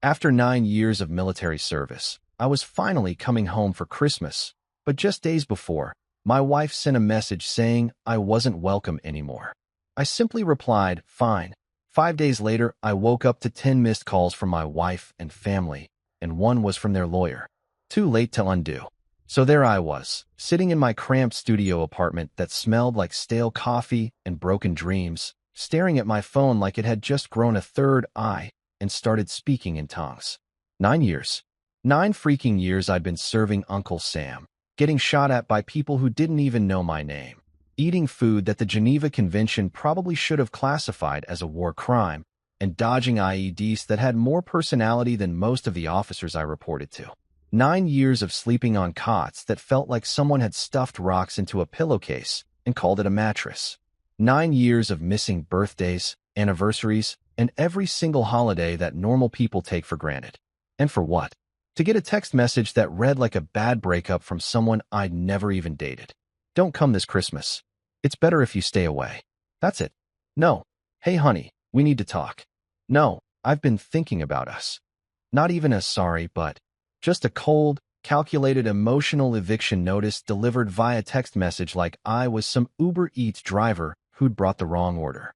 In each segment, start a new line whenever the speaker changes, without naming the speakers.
After 9 years of military service, I was finally coming home for Christmas, but just days before, my wife sent a message saying I wasn't welcome anymore. I simply replied, fine. 5 days later, I woke up to 10 missed calls from my wife and family, and one was from their lawyer. Too late to undo. So there I was, sitting in my cramped studio apartment that smelled like stale coffee and broken dreams, staring at my phone like it had just grown a third eye and started speaking in tongues. 9 years. 9 freaking years I'd been serving Uncle Sam, getting shot at by people who didn't even know my name, eating food that the Geneva Convention probably should have classified as a war crime, and dodging IEDs that had more personality than most of the officers I reported to. 9 years of sleeping on cots that felt like someone had stuffed rocks into a pillowcase and called it a mattress. 9 years of missing birthdays, anniversaries, and every single holiday that normal people take for granted. And for what? To get a text message that read like a bad breakup from someone I'd never even dated. Don't come this Christmas. It's better if you stay away. That's it. No. Hey honey, we need to talk. No, I've been thinking about us. Not even a sorry, but just a cold, calculated emotional eviction notice delivered via text message like I was some Uber Eats driver who'd brought the wrong order.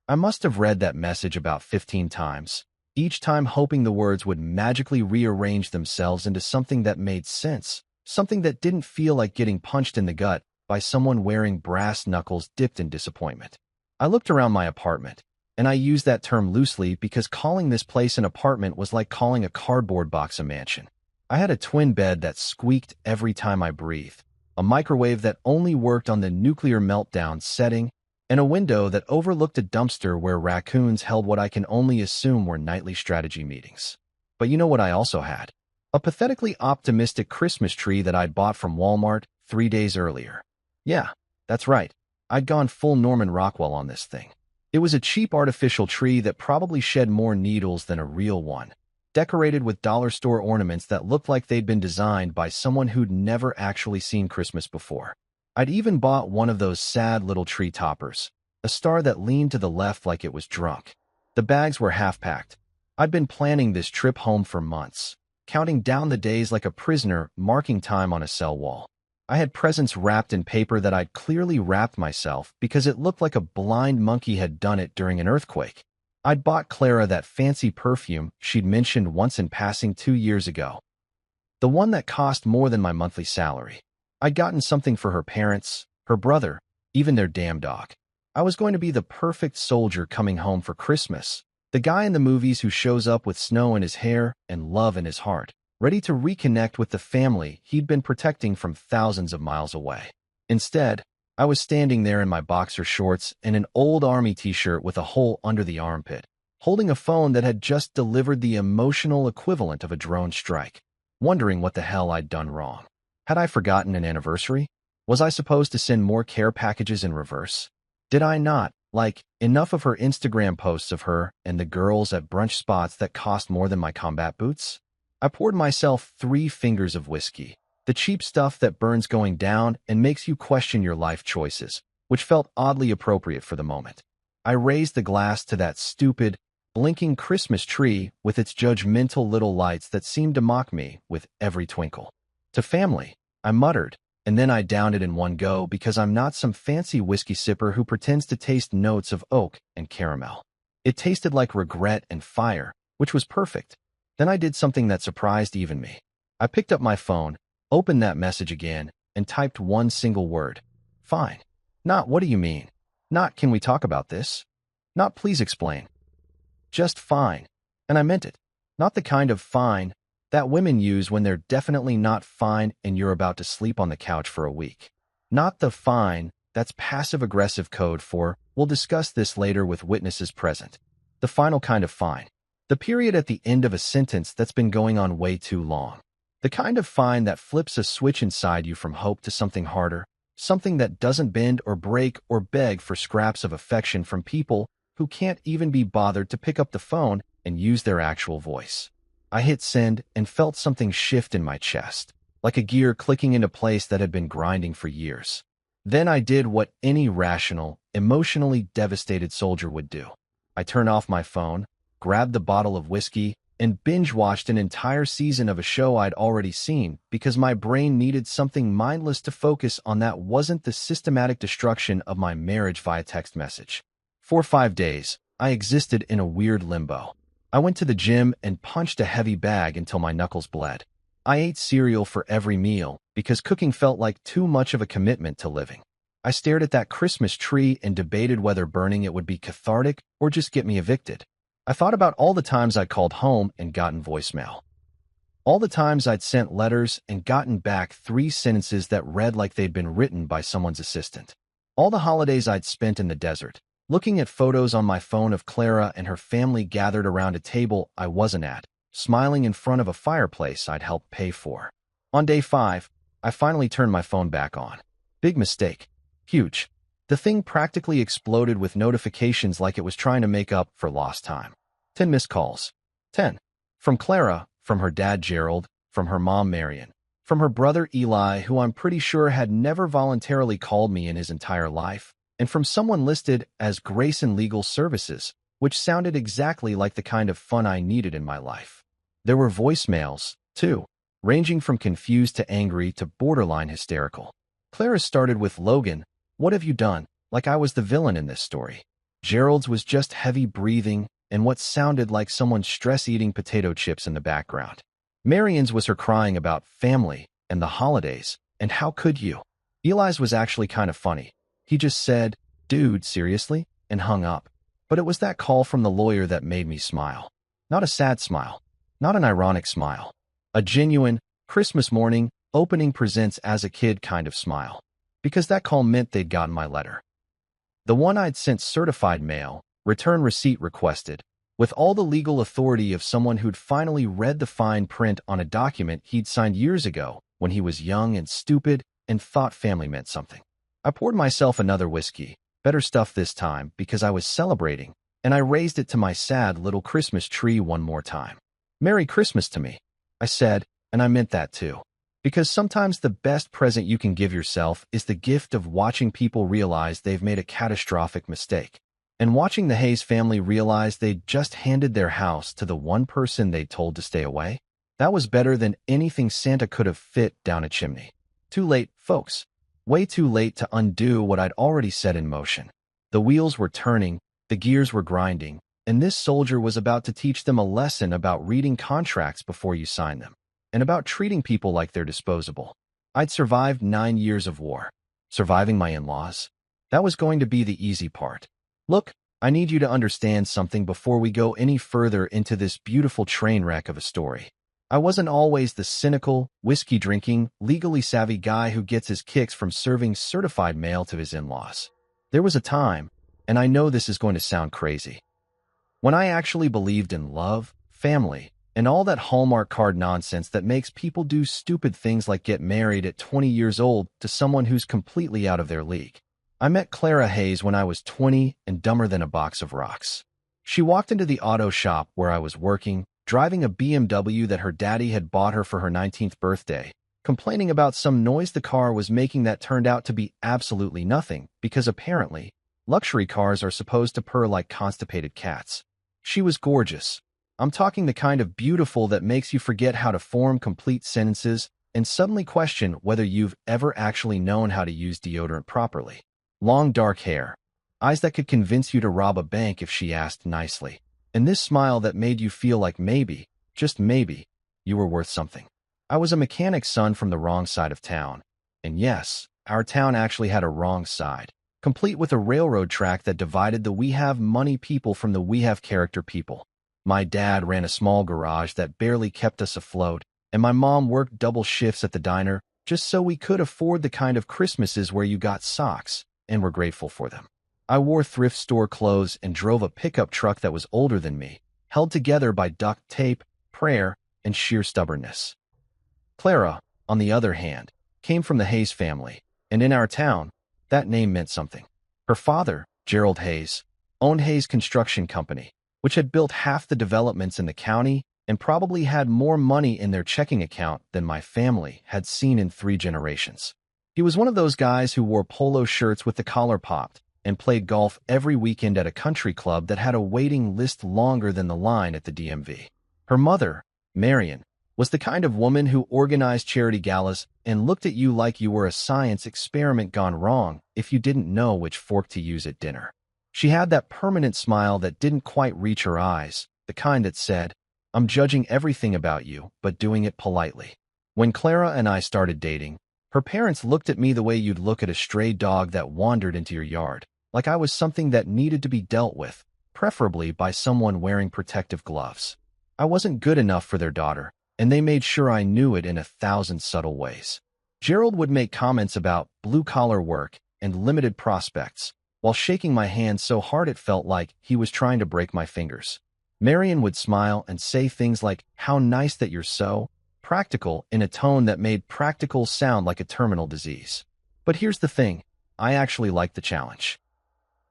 I must have read that message about 15 times, each time hoping the words would magically rearrange themselves into something that made sense, something that didn't feel like getting punched in the gut by someone wearing brass knuckles dipped in disappointment. I looked around my apartment, and I use that term loosely because calling this place an apartment was like calling a cardboard box a mansion. I had a twin bed that squeaked every time I breathed, a microwave that only worked on the nuclear meltdown setting, and a window that overlooked a dumpster where raccoons held what I can only assume were nightly strategy meetings. But you know what I also had? A pathetically optimistic Christmas tree that I'd bought from Walmart 3 days earlier. Yeah, that's right. I'd gone full Norman Rockwell on this thing. It was a cheap artificial tree that probably shed more needles than a real one, decorated with dollar store ornaments that looked like they'd been designed by someone who'd never actually seen Christmas before. I'd even bought one of those sad little tree toppers, a star that leaned to the left like it was drunk. The bags were half-packed. I'd been planning this trip home for months, counting down the days like a prisoner marking time on a cell wall. I had presents wrapped in paper that I'd clearly wrapped myself because it looked like a blind monkey had done it during an earthquake. I'd bought Clara that fancy perfume she'd mentioned once in passing 2 years ago, the one that cost more than my monthly salary. I'd gotten something for her parents, her brother, even their damn dog. I was going to be the perfect soldier coming home for Christmas, the guy in the movies who shows up with snow in his hair and love in his heart, ready to reconnect with the family he'd been protecting from thousands of miles away. Instead, I was standing there in my boxer shorts and an old army t-shirt with a hole under the armpit, holding a phone that had just delivered the emotional equivalent of a drone strike, wondering what the hell I'd done wrong. Had I forgotten an anniversary? Was I supposed to send more care packages in reverse? Did I not like enough of her Instagram posts of her and the girls at brunch spots that cost more than my combat boots? I poured myself 3 fingers of whiskey, the cheap stuff that burns going down and makes you question your life choices, which felt oddly appropriate for the moment. I raised the glass to that stupid, blinking Christmas tree with its judgmental little lights that seemed to mock me with every twinkle. To family, I muttered, and then I downed it in one go because I'm not some fancy whiskey sipper who pretends to taste notes of oak and caramel. It tasted like regret and fire, which was perfect. Then I did something that surprised even me. I picked up my phone, opened that message again, and typed one single word. Fine. Not what do you mean? Not can we talk about this? Not please explain. Just fine. And I meant it. Not the kind of fine that women use when they're definitely not fine and you're about to sleep on the couch for a week. Not the fine that's passive-aggressive code for, we'll discuss this later with witnesses present. The final kind of fine. The period at the end of a sentence that's been going on way too long. The kind of fine that flips a switch inside you from hope to something harder, something that doesn't bend or break or beg for scraps of affection from people who can't even be bothered to pick up the phone and use their actual voice. I hit send and felt something shift in my chest, like a gear clicking into place that had been grinding for years. Then I did what any rational, emotionally devastated soldier would do. I turned off my phone, grabbed the bottle of whiskey, and binge-watched an entire season of a show I'd already seen because my brain needed something mindless to focus on that wasn't the systematic destruction of my marriage via text message. For 5 days, I existed in a weird limbo. I went to the gym and punched a heavy bag until my knuckles bled. I ate cereal for every meal because cooking felt like too much of a commitment to living. I stared at that Christmas tree and debated whether burning it would be cathartic or just get me evicted. I thought about all the times I'd called home and gotten voicemail. All the times I'd sent letters and gotten back 3 sentences that read like they'd been written by someone's assistant. All the holidays I'd spent in the desert, looking at photos on my phone of Clara and her family gathered around a table I wasn't at, smiling in front of a fireplace I'd helped pay for. On day 5, I finally turned my phone back on. Big mistake. Huge. The thing practically exploded with notifications like it was trying to make up for lost time. 10 missed calls. 10. From Clara, from her dad Gerald, from her mom Marion, from her brother Eli, who I'm pretty sure had never voluntarily called me in his entire life, and from someone listed as Grayson Legal Services, which sounded exactly like the kind of fun I needed in my life. There were voicemails, too, ranging from confused to angry to borderline hysterical. Clara started with, "Logan, what have you done?" Like I was the villain in this story. Gerald's was just heavy breathing and what sounded like someone stress-eating potato chips in the background. Marion's was her crying about family and the holidays, and how could you? Eli's was actually kind of funny. He just said, "Dude, seriously?" and hung up. But it was that call from the lawyer that made me smile. Not a sad smile. Not an ironic smile. A genuine, Christmas morning, opening presents as a kid kind of smile. Because that call meant they'd gotten my letter. The one I'd sent certified mail, return receipt requested, with all the legal authority of someone who'd finally read the fine print on a document he'd signed years ago when he was young and stupid and thought family meant something. I poured myself another whiskey, better stuff this time because I was celebrating, and I raised it to my sad little Christmas tree one more time. "Merry Christmas to me," I said, and I meant that too. Because sometimes the best present you can give yourself is the gift of watching people realize they've made a catastrophic mistake. And watching the Hayes family realize they'd just handed their house to the one person they'd told to stay away, that was better than anything Santa could have fit down a chimney. Too late, folks. Way too late to undo what I'd already set in motion. The wheels were turning, the gears were grinding, and this soldier was about to teach them a lesson about reading contracts before you sign them, and about treating people like they're disposable. I'd survived 9 years of war. Surviving my in-laws. That was going to be the easy part. Look, I need you to understand something before we go any further into this beautiful train wreck of a story. I wasn't always the cynical, whiskey-drinking, legally savvy guy who gets his kicks from serving certified mail to his in-laws. There was a time, and I know this is going to sound crazy, when I actually believed in love, family, and all that Hallmark card nonsense that makes people do stupid things like get married at 20 years old to someone who's completely out of their league. I met Clara Hayes when I was 20 and dumber than a box of rocks. She walked into the auto shop where I was working, driving a BMW that her daddy had bought her for her 19th birthday, complaining about some noise the car was making that turned out to be absolutely nothing, because apparently, luxury cars are supposed to purr like constipated cats. She was gorgeous. I'm talking the kind of beautiful that makes you forget how to form complete sentences and suddenly question whether you've ever actually known how to use deodorant properly. Long dark hair, eyes that could convince you to rob a bank if she asked nicely, and this smile that made you feel like maybe, just maybe, you were worth something. I was a mechanic's son from the wrong side of town, and yes, our town actually had a wrong side, complete with a railroad track that divided the we have money people from the we have character people. My dad ran a small garage that barely kept us afloat, and my mom worked double shifts at the diner just so we could afford the kind of Christmases where you got socks and were grateful for them. I wore thrift store clothes and drove a pickup truck that was older than me, held together by duct tape, prayer, and sheer stubbornness. Clara, on the other hand, came from the Hayes family, and in our town, that name meant something. Her father, Gerald Hayes, owned Hayes Construction Company, which had built half the developments in the county and probably had more money in their checking account than my family had seen in 3 generations. He was one of those guys who wore polo shirts with the collar popped and played golf every weekend at a country club that had a waiting list longer than the line at the DMV. Her mother, Marion, was the kind of woman who organized charity galas and looked at you like you were a science experiment gone wrong if you didn't know which fork to use at dinner. She had that permanent smile that didn't quite reach her eyes, the kind that said, "I'm judging everything about you, but doing it politely." When Clara and I started dating, her parents looked at me the way you'd look at a stray dog that wandered into your yard, like I was something that needed to be dealt with, preferably by someone wearing protective gloves. I wasn't good enough for their daughter, and they made sure I knew it in 1,000 subtle ways. Gerald would make comments about blue-collar work and limited prospects, while shaking my hand so hard it felt like he was trying to break my fingers. Marion would smile and say things like, "How nice that you're so practical," in a tone that made practical sound like a terminal disease. But here's the thing, I actually liked the challenge.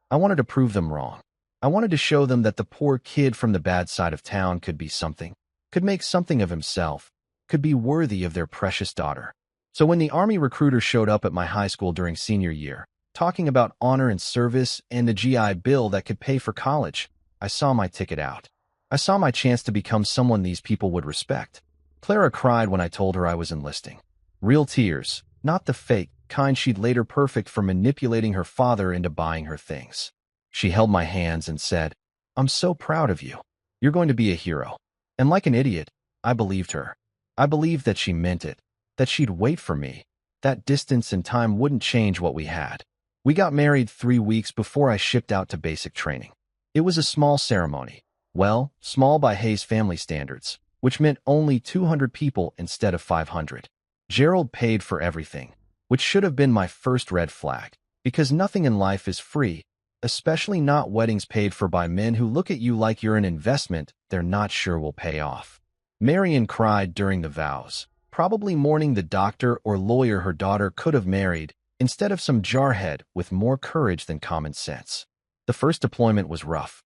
I wanted to prove them wrong. I wanted to show them that the poor kid from the bad side of town could be something, could make something of himself, could be worthy of their precious daughter. So when the Army recruiter showed up at my high school during senior year, talking about honor and service and a GI Bill that could pay for college, I saw my ticket out. I saw my chance to become someone these people would respect. Clara cried when I told her I was enlisting. Real tears, not the fake kind she'd later perfect for manipulating her father into buying her things. She held my hands and said, "I'm so proud of you. You're going to be a hero." And like an idiot, I believed her. I believed that she meant it, that she'd wait for me, that distance and time wouldn't change what we had. We got married 3 weeks before I shipped out to basic training. It was a small ceremony. Well, small by Hayes family standards, which meant only 200 people instead of 500. Gerald paid for everything, which should have been my first red flag, because nothing in life is free, especially not weddings paid for by men who look at you like you're an investment they're not sure will pay off. Marion cried during the vows, probably mourning the doctor or lawyer her daughter could have married, instead of some jarhead with more courage than common sense. The first deployment was rough.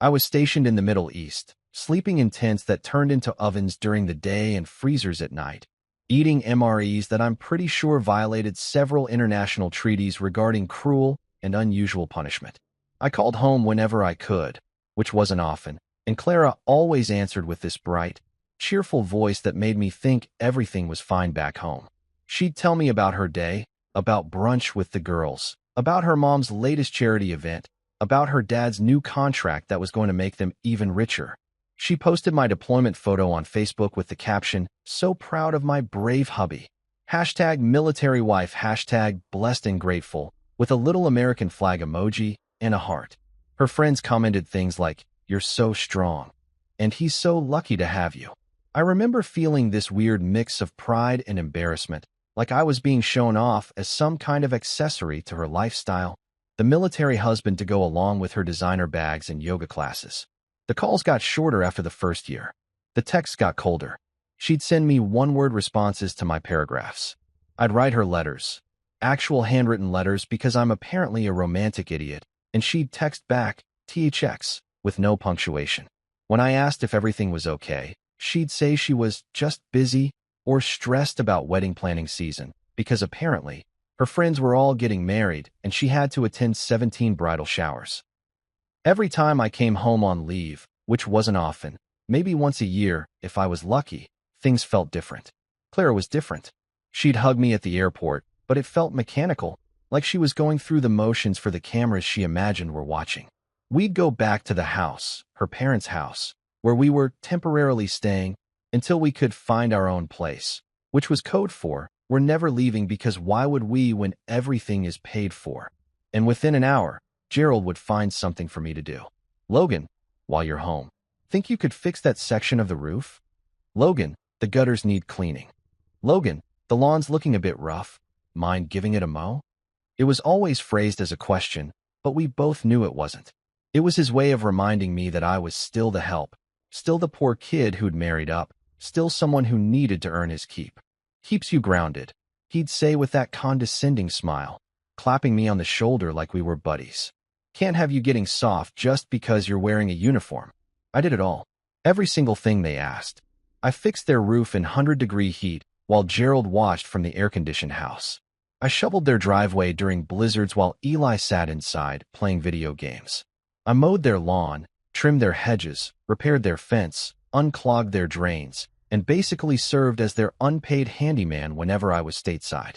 I was stationed in the Middle East, sleeping in tents that turned into ovens during the day and freezers at night, eating MREs that I'm pretty sure violated several international treaties regarding cruel and unusual punishment. I called home whenever I could, which wasn't often, and Clara always answered with this bright, cheerful voice that made me think everything was fine back home. She'd tell me about her day, about brunch with the girls, about her mom's latest charity event, about her dad's new contract that was going to make them even richer. She posted my deployment photo on Facebook with the caption, "So proud of my brave hubby. #military wife, #blessed and grateful," with a little American flag emoji and a heart. Her friends commented things like, "You're so strong," and "He's so lucky to have you." I remember feeling this weird mix of pride and embarrassment, like I was being shown off as some kind of accessory to her lifestyle, the military husband to go along with her designer bags and yoga classes. The calls got shorter after the first year. The texts got colder. She'd send me one-word responses to my paragraphs. I'd write her letters, actual handwritten letters because I'm apparently a romantic idiot, and she'd text back, THX, with no punctuation. When I asked if everything was okay, she'd say she was just busy or stressed about wedding planning season, because apparently, her friends were all getting married and she had to attend 17 bridal showers. Every time I came home on leave, which wasn't often, maybe once a year, if I was lucky, things felt different. Clara was different. She'd hug me at the airport, but it felt mechanical, like she was going through the motions for the cameras she imagined were watching. We'd go back to the house, her parents' house, where we were temporarily staying until we could find our own place, which was code for, "We're never leaving because why would we when everything is paid for?" And within an hour, Gerald would find something for me to do. "Logan, while you're home, think you could fix that section of the roof?" "Logan, the gutters need cleaning." "Logan, the lawn's looking a bit rough. Mind giving it a mow?" It was always phrased as a question, but we both knew it wasn't. It was his way of reminding me that I was still the help, still the poor kid who'd married up, still someone who needed to earn his keep. "Keeps you grounded," he'd say with that condescending smile, clapping me on the shoulder like we were buddies. "Can't have you getting soft just because you're wearing a uniform." I did it all. Every single thing they asked. I fixed their roof in 100-degree heat while Gerald watched from the air-conditioned house. I shoveled their driveway during blizzards while Eli sat inside playing video games. I mowed their lawn, trimmed their hedges, repaired their fence, unclogged their drains, and basically served as their unpaid handyman whenever I was stateside.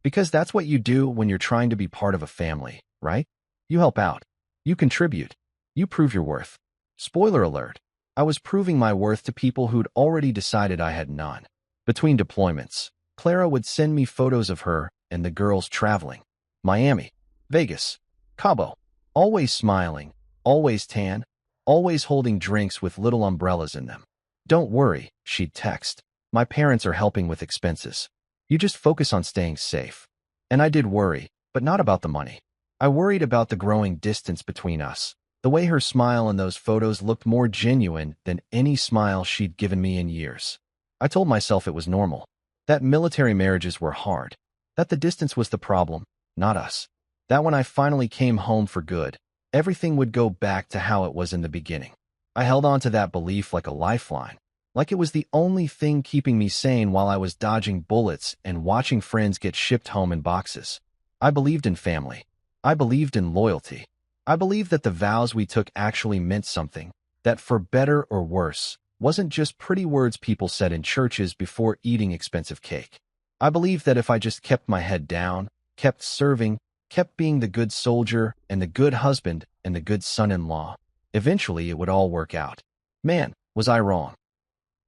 Because that's what you do when you're trying to be part of a family, right? You help out. You contribute. You prove your worth. Spoiler alert, I was proving my worth to people who'd already decided I had none. Between deployments, Clara would send me photos of her and the girls traveling. Miami, Vegas, Cabo, always smiling, always tan, always holding drinks with little umbrellas in them. Don't worry, she'd text. My parents are helping with expenses. You just focus on staying safe. And I did worry, but not about the money. I worried about the growing distance between us. The way her smile in those photos looked more genuine than any smile she'd given me in years. I told myself it was normal, that military marriages were hard, that the distance was the problem, not us. That when I finally came home for good, everything would go back to how it was in the beginning. I held on to that belief like a lifeline, like it was the only thing keeping me sane while I was dodging bullets and watching friends get shipped home in boxes. I believed in family. I believed in loyalty. I believed that the vows we took actually meant something, that for better or worse, wasn't just pretty words people said in churches before eating expensive cake. I believed that if I just kept my head down, kept serving, kept being the good soldier and the good husband and the good son-in-law, eventually it would all work out. Man, was I wrong.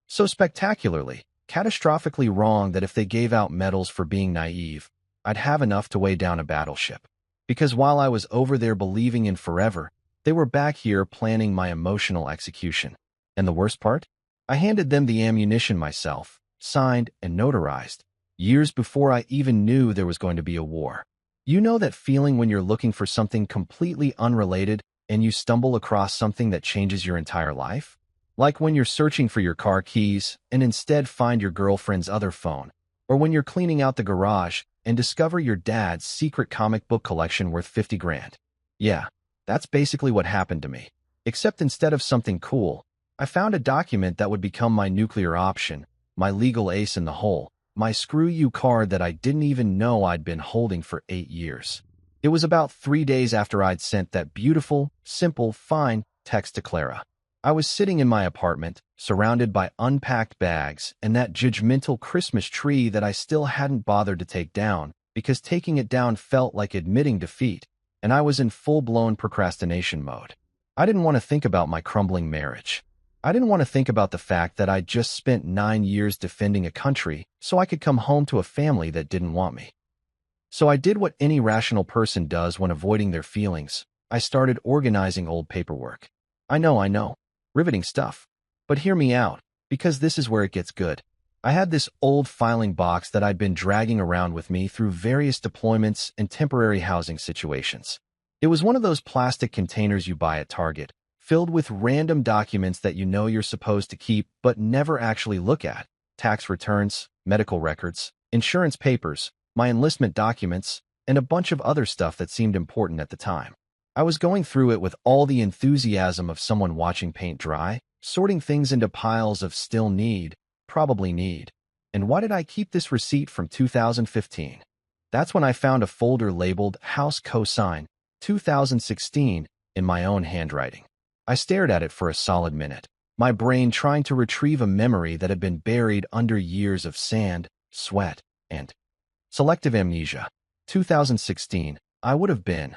So spectacularly, catastrophically wrong that if they gave out medals for being naive, I'd have enough to weigh down a battleship. Because while I was over there believing in forever, they were back here planning my emotional execution. And the worst part? I handed them the ammunition myself, signed and notarized, years before I even knew there was going to be a war. You know that feeling when you're looking for something completely unrelated and you stumble across something that changes your entire life? Like when you're searching for your car keys and instead find your girlfriend's other phone, or when you're cleaning out the garage and discover your dad's secret comic book collection worth 50 grand. Yeah, that's basically what happened to me. Except instead of something cool, I found a document that would become my nuclear option, my legal ace in the hole, my screw you card that I didn't even know I'd been holding for 8 years. It was about 3 days after I'd sent that beautiful, simple, fine text to Clara. I was sitting in my apartment, surrounded by unpacked bags and that judgmental Christmas tree that I still hadn't bothered to take down, because taking it down felt like admitting defeat, and I was in full-blown procrastination mode. I didn't want to think about my crumbling marriage. I didn't want to think about the fact that I'd just spent 9 years defending a country so I could come home to a family that didn't want me. So I did what any rational person does when avoiding their feelings. I started organizing old paperwork. I know. Riveting stuff. But hear me out, because this is where it gets good. I had this old filing box that I'd been dragging around with me through various deployments and temporary housing situations. It was one of those plastic containers you buy at Target, filled with random documents that you know you're supposed to keep but never actually look at. Tax returns, medical records, insurance papers, my enlistment documents, and a bunch of other stuff that seemed important at the time. I was going through it with all the enthusiasm of someone watching paint dry, sorting things into piles of still need, probably need. And why did I keep this receipt from 2015? That's when I found a folder labeled House Cosign 2016 in my own handwriting. I stared at it for a solid minute, my brain trying to retrieve a memory that had been buried under years of sand, sweat, and selective amnesia. 2016, I would have been,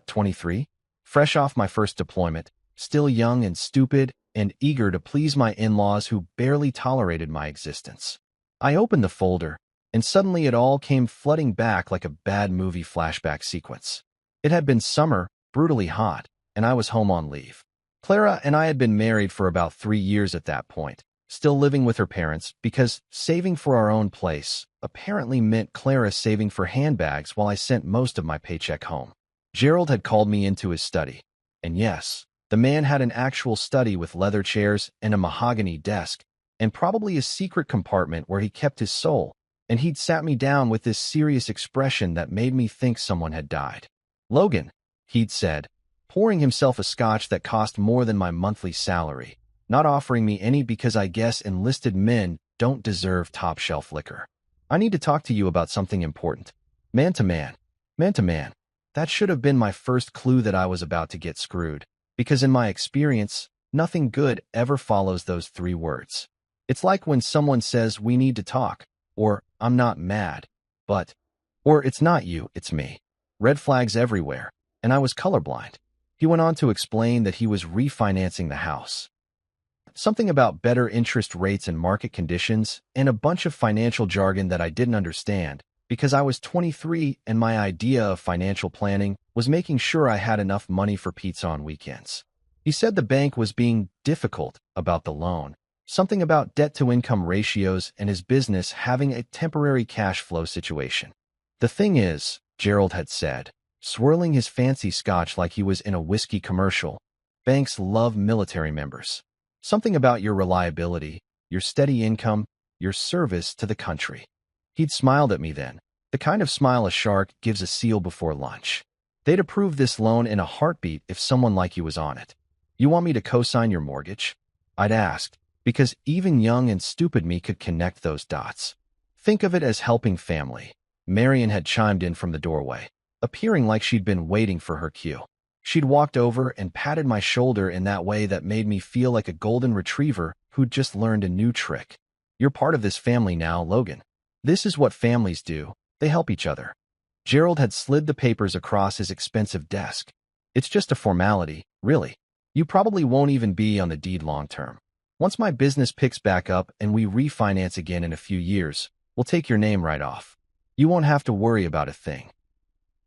23? Fresh off my first deployment, still young and stupid, and eager to please my in-laws who barely tolerated my existence. I opened the folder, and suddenly it all came flooding back like a bad movie flashback sequence. It had been summer, brutally hot, and I was home on leave. Clara and I had been married for about 3 years at that point, still living with her parents because saving for our own place apparently meant Clara saving for handbags while I sent most of my paycheck home. Gerald had called me into his study, and yes, the man had an actual study with leather chairs and a mahogany desk, and probably a secret compartment where he kept his soul, and he'd sat me down with this serious expression that made me think someone had died. "Logan," he'd said, pouring himself a scotch that cost more than my monthly salary, not offering me any because I guess enlisted men don't deserve top-shelf liquor. "I need to talk to you about something important. Man to man. Man to man." That should have been my first clue that I was about to get screwed, because in my experience, Nothing good ever follows those three words. It's like when someone says, "We need to talk," or "I'm not mad, but," or "It's not you, it's me." Red flags everywhere, and I was colorblind. He went on to explain that he was refinancing the house. Something about better interest rates and market conditions, and a bunch of financial jargon that I didn't understand, because I was 23 and my idea of financial planning was making sure I had enough money for pizza on weekends. He said the bank was being difficult about the loan, something about debt-to-income ratios and his business having a temporary cash flow situation. "The thing is," Gerald had said, swirling his fancy scotch like he was in a whiskey commercial, "banks love military members. Something about your reliability, your steady income, your service to the country." He'd smiled at me then, the kind of smile a shark gives a seal before lunch. "They'd approve this loan in a heartbeat if someone like you was on it." "You want me to co-sign your mortgage?" I'd asked, because even young and stupid me could connect those dots. "Think of it as helping family." Marion had chimed in from the doorway, appearing like she'd been waiting for her cue. She'd walked over and patted my shoulder in that way that made me feel like a golden retriever who'd just learned a new trick. "You're part of this family now, Logan. This is what families do. They help each other." Gerald had slid the papers across his expensive desk. "It's just a formality, really. You probably won't even be on the deed long term. Once my business picks back up and we refinance again in a few years, we'll take your name right off. You won't have to worry about a thing."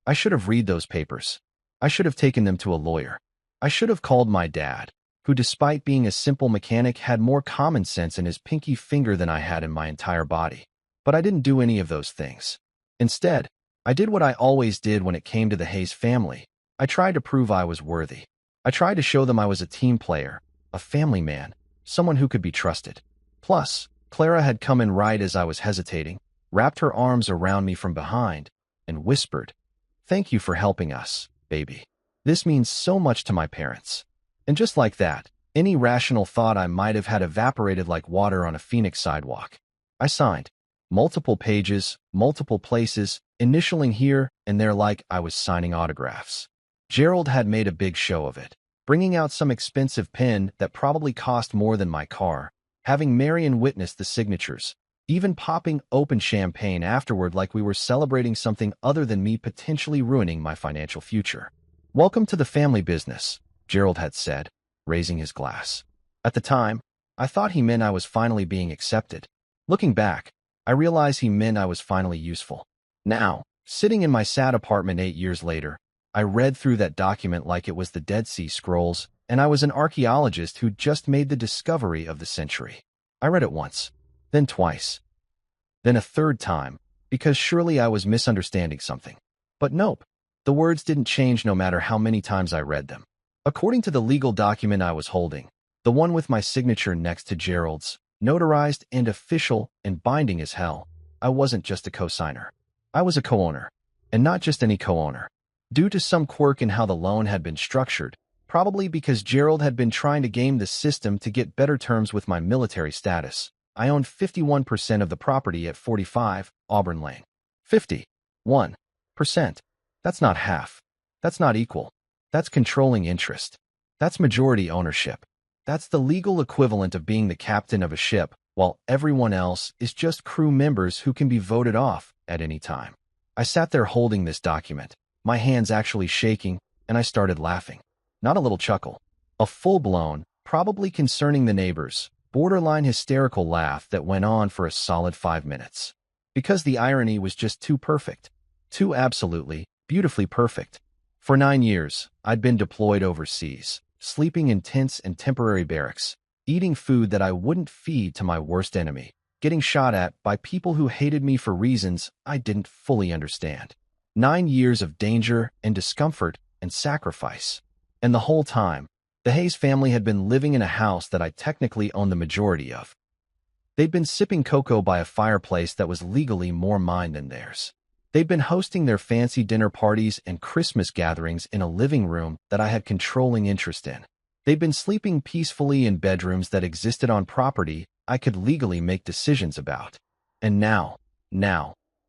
I should have read those papers. I should have taken them to a lawyer. I should have called my dad, who despite being a simple mechanic had more common sense in his pinky finger than I had in my entire body. But I didn't do any of those things. Instead, I did what I always did when it came to the Hayes family. I tried to prove I was worthy. I tried to show them I was a team player, a family man, someone who could be trusted. Plus, Clara had come in right as I was hesitating, wrapped her arms around me from behind, and whispered, "Thank you for helping us, baby. This means so much to my parents." And just like that, any rational thought I might have had evaporated like water on a Phoenix sidewalk. I signed. Multiple pages, multiple places, initialing here and there like I was signing autographs. Gerald had made a big show of it, bringing out some expensive pen that probably cost more than my car, having Marion witness the signatures, even popping open champagne afterward like we were celebrating something other than me potentially ruining my financial future. "Welcome to the family business," Gerald had said, raising his glass. At the time, I thought he meant I was finally being accepted. Looking back, I realized he meant I was finally useful. Now, sitting in my sad apartment 8 years later, I read through that document like it was the Dead Sea Scrolls, and I was an archaeologist who just made the discovery of the century. I read it once, then twice, then a third time, because surely I was misunderstanding something. But nope, the words didn't change no matter how many times I read them. According to the legal document I was holding, the one with my signature next to Gerald's, notarized and official and binding as hell, I wasn't just a co-signer. I was a co-owner, and not just any co-owner. Due to some quirk in how the loan had been structured, probably because Gerald had been trying to game the system to get better terms with my military status, I owned 51% of the property at 45 Auburn Lane. 51%. That's not half. That's not equal. That's controlling interest. That's majority ownership. That's the legal equivalent of being the captain of a ship, while everyone else is just crew members who can be voted off at any time. I sat there holding this document, my hands actually shaking, and I started laughing. Not a little chuckle. A full-blown, probably concerning the neighbors, borderline hysterical laugh that went on for a solid 5 minutes. Because the irony was just too perfect. Too absolutely, beautifully perfect. For 9 years, I'd been deployed overseas, sleeping in tents and temporary barracks, eating food that I wouldn't feed to my worst enemy, getting shot at by people who hated me for reasons I didn't fully understand. 9 years of danger and discomfort and sacrifice. And the whole time, the Hayes family had been living in a house that I technically owned the majority of. They'd been sipping cocoa by a fireplace that was legally more mine than theirs. They'd been hosting their fancy dinner parties and Christmas gatherings in a living room that I had controlling interest in. They'd been sleeping peacefully in bedrooms that existed on property I could legally make decisions about. And now,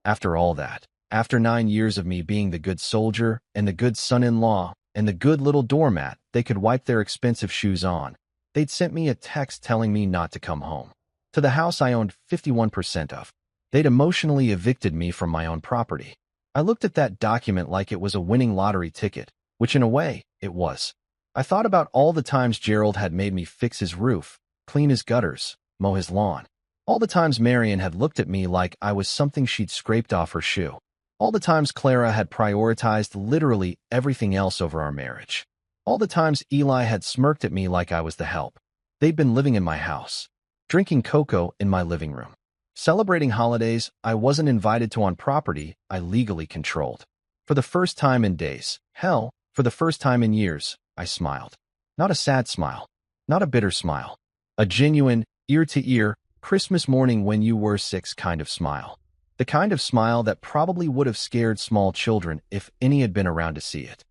after all that, after 9 years of me being the good soldier and the good son-in-law and the good little doormat they could wipe their expensive shoes on, They'd sent me a text telling me not to come home to the house I owned 51% of. They'd emotionally evicted me from my own property. I looked at that document like it was a winning lottery ticket, which in a way, it was. I thought about all the times Gerald had made me fix his roof, clean his gutters, mow his lawn. All the times Marion had looked at me like I was something she'd scraped off her shoe. All the times Clara had prioritized literally everything else over our marriage. All the times Eli had smirked at me like I was the help. They'd been living in my house, drinking cocoa in my living room, celebrating holidays I wasn't invited to on property I legally controlled. For the first time in days, hell, for the first time in years, I smiled. Not a sad smile, not a bitter smile. A genuine, ear-to-ear, Christmas morning when you were 6 kind of smile. The kind of smile that probably would have scared small children if any had been around to see it.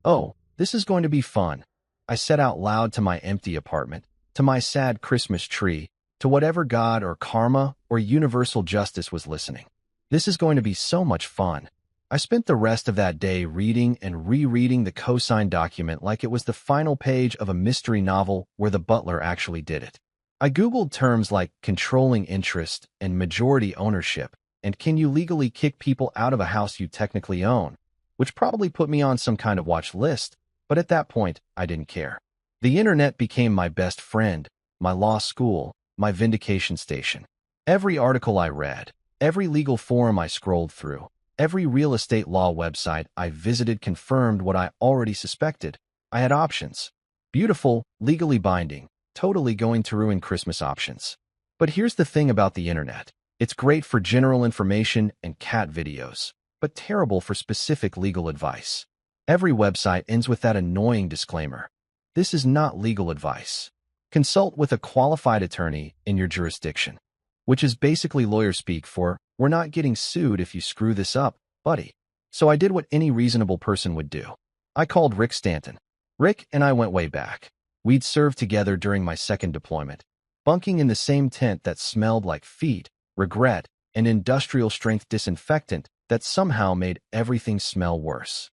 "Oh, this is going to be fun," I said out loud to my empty apartment, to my sad Christmas tree, to whatever God or karma or universal justice was listening. "This is going to be so much fun." I spent the rest of that day reading and rereading the cosign document like it was the final page of a mystery novel where the butler actually did it. I Googled terms like controlling interest and majority ownership, and can you legally kick people out of a house you technically own, which probably put me on some kind of watch list, but at that point, I didn't care. The internet became my best friend, my law school, my vindication station. Every article I read, every legal forum I scrolled through, every real estate law website I visited confirmed what I already suspected. I had options. Beautiful, legally binding, totally going to ruin Christmas options. But here's the thing about the internet. It's great for general information and cat videos, but terrible for specific legal advice. Every website ends with that annoying disclaimer. This is not legal advice. Consult with a qualified attorney in your jurisdiction, which is basically lawyer speak for, "We're not getting sued if you screw this up, buddy." So I did what any reasonable person would do. I called Rick Stanton. Rick and I went way back. We'd served together during my second deployment, bunking in the same tent that smelled like feet, regret, and industrial-strength disinfectant that somehow made everything smell worse.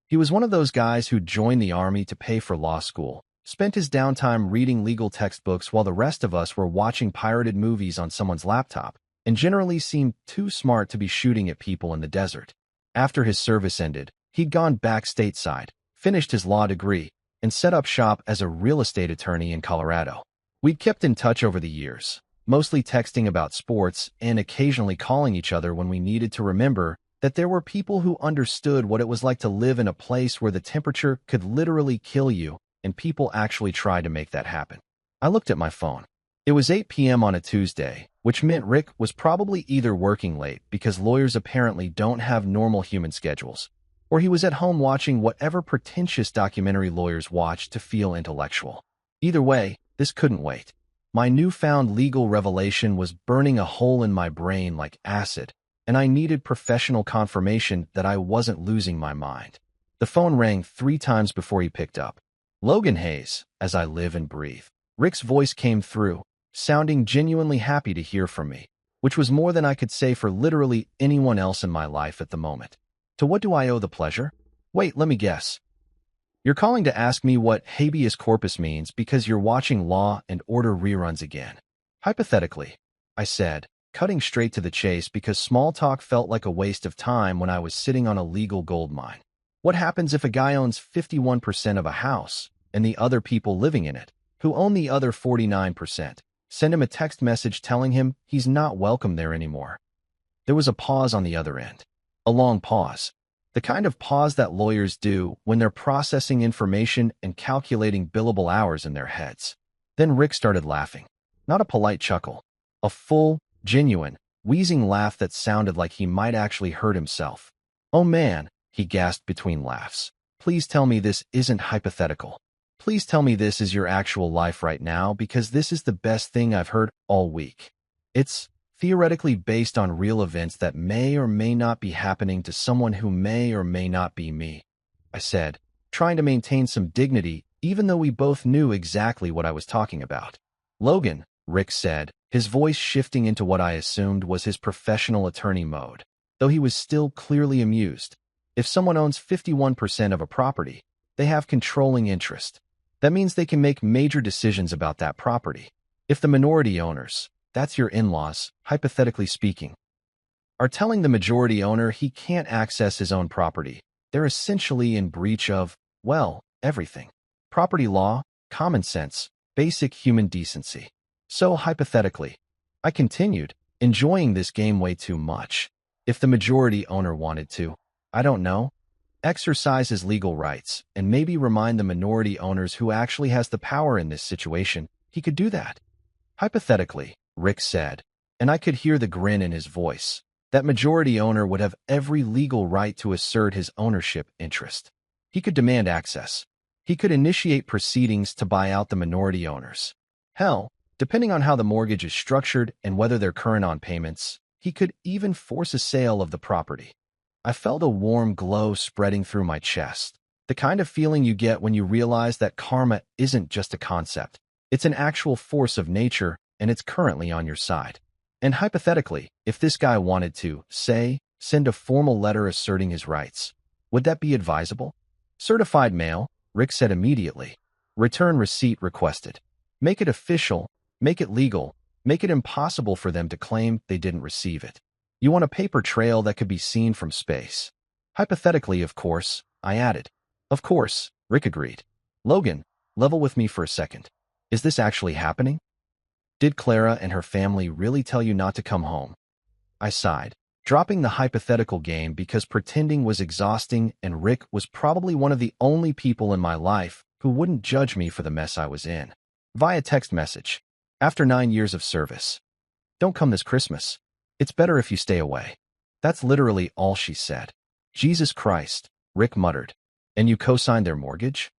He was one of those guys who joined the Army to pay for law school, spent his downtime reading legal textbooks while the rest of us were watching pirated movies on someone's laptop, and generally seemed too smart to be shooting at people in the desert. After his service ended, he'd gone back stateside, finished his law degree, and set up shop as a real estate attorney in Colorado. We'd kept in touch over the years, mostly texting about sports and occasionally calling each other when we needed to remember that there were people who understood what it was like to live in a place where the temperature could literally kill you, and people actually tried to make that happen. I looked at my phone. It was 8 p.m. on a Tuesday, which meant Rick was probably either working late because lawyers apparently don't have normal human schedules, or he was at home watching whatever pretentious documentary lawyers watch to feel intellectual. Either way, this couldn't wait. My newfound legal revelation was burning a hole in my brain like acid, and I needed professional confirmation that I wasn't losing my mind. The phone rang 3 times before he picked up. "Logan Hayes, as I live and breathe." Rick's voice came through, sounding genuinely happy to hear from me, which was more than I could say for literally anyone else in my life at the moment. "To what do I owe the pleasure?" "Wait, let me guess. You're calling to ask me what habeas corpus means because you're watching Law and Order reruns again." "Hypothetically," I said, cutting straight to the chase because small talk felt like a waste of time when I was sitting on a legal gold mine. "What happens if a guy owns 51% of a house and the other people living in it, who own the other 49%, send him a text message telling him he's not welcome there anymore?" There was a pause on the other end. A long pause. The kind of pause that lawyers do when they're processing information and calculating billable hours in their heads. Then Rick started laughing. Not a polite chuckle. A full, genuine, wheezing laugh that sounded like he might actually hurt himself. "Oh man," he gasped between laughs. "Please tell me this isn't hypothetical. Please tell me this is your actual life right now because this is the best thing I've heard all week. It's theoretically based on real events that may or may not be happening to someone who may or may not be me," I said, trying to maintain some dignity even though we both knew exactly what I was talking about. "Logan," Rick said, his voice shifting into what I assumed was his professional attorney mode, though he was still clearly amused. "If someone owns 51% of a property, they have controlling interest. That means they can make major decisions about that property. If the minority owners, that's your in-laws, hypothetically speaking, are telling the majority owner he can't access his own property, they're essentially in breach of, well, everything. Property law, common sense, basic human decency. So, hypothetically, I continued, enjoying this game way too much. If the majority owner wanted to, I don't know, exercise his legal rights and maybe remind the minority owners who actually has the power in this situation, he could do that. Hypothetically, Rick said, and I could hear the grin in his voice. That majority owner would have every legal right to assert his ownership interest. He could demand access. He could initiate proceedings to buy out the minority owners. Hell, depending on how the mortgage is structured and whether they're current on payments, he could even force a sale of the property. I felt a warm glow spreading through my chest, the kind of feeling you get when you realize that karma isn't just a concept. It's an actual force of nature, and it's currently on your side. And hypothetically, if this guy wanted to, say, send a formal letter asserting his rights, would that be advisable? Certified mail, Rick said immediately. Return receipt requested. Make it official, make it legal, make it impossible for them to claim they didn't receive it. You want a paper trail that could be seen from space. Hypothetically, of course, I added. Of course, Rick agreed. Logan, level with me for a second. Is this actually happening? Did Clara and her family really tell you not to come home? I sighed, dropping the hypothetical game because pretending was exhausting and Rick was probably one of the only people in my life who wouldn't judge me for the mess I was in. Via text message. After 9 years of service. Don't come this Christmas. It's better if you stay away. That's literally all she said. Jesus Christ, Rick muttered. And you co-signed their mortgage?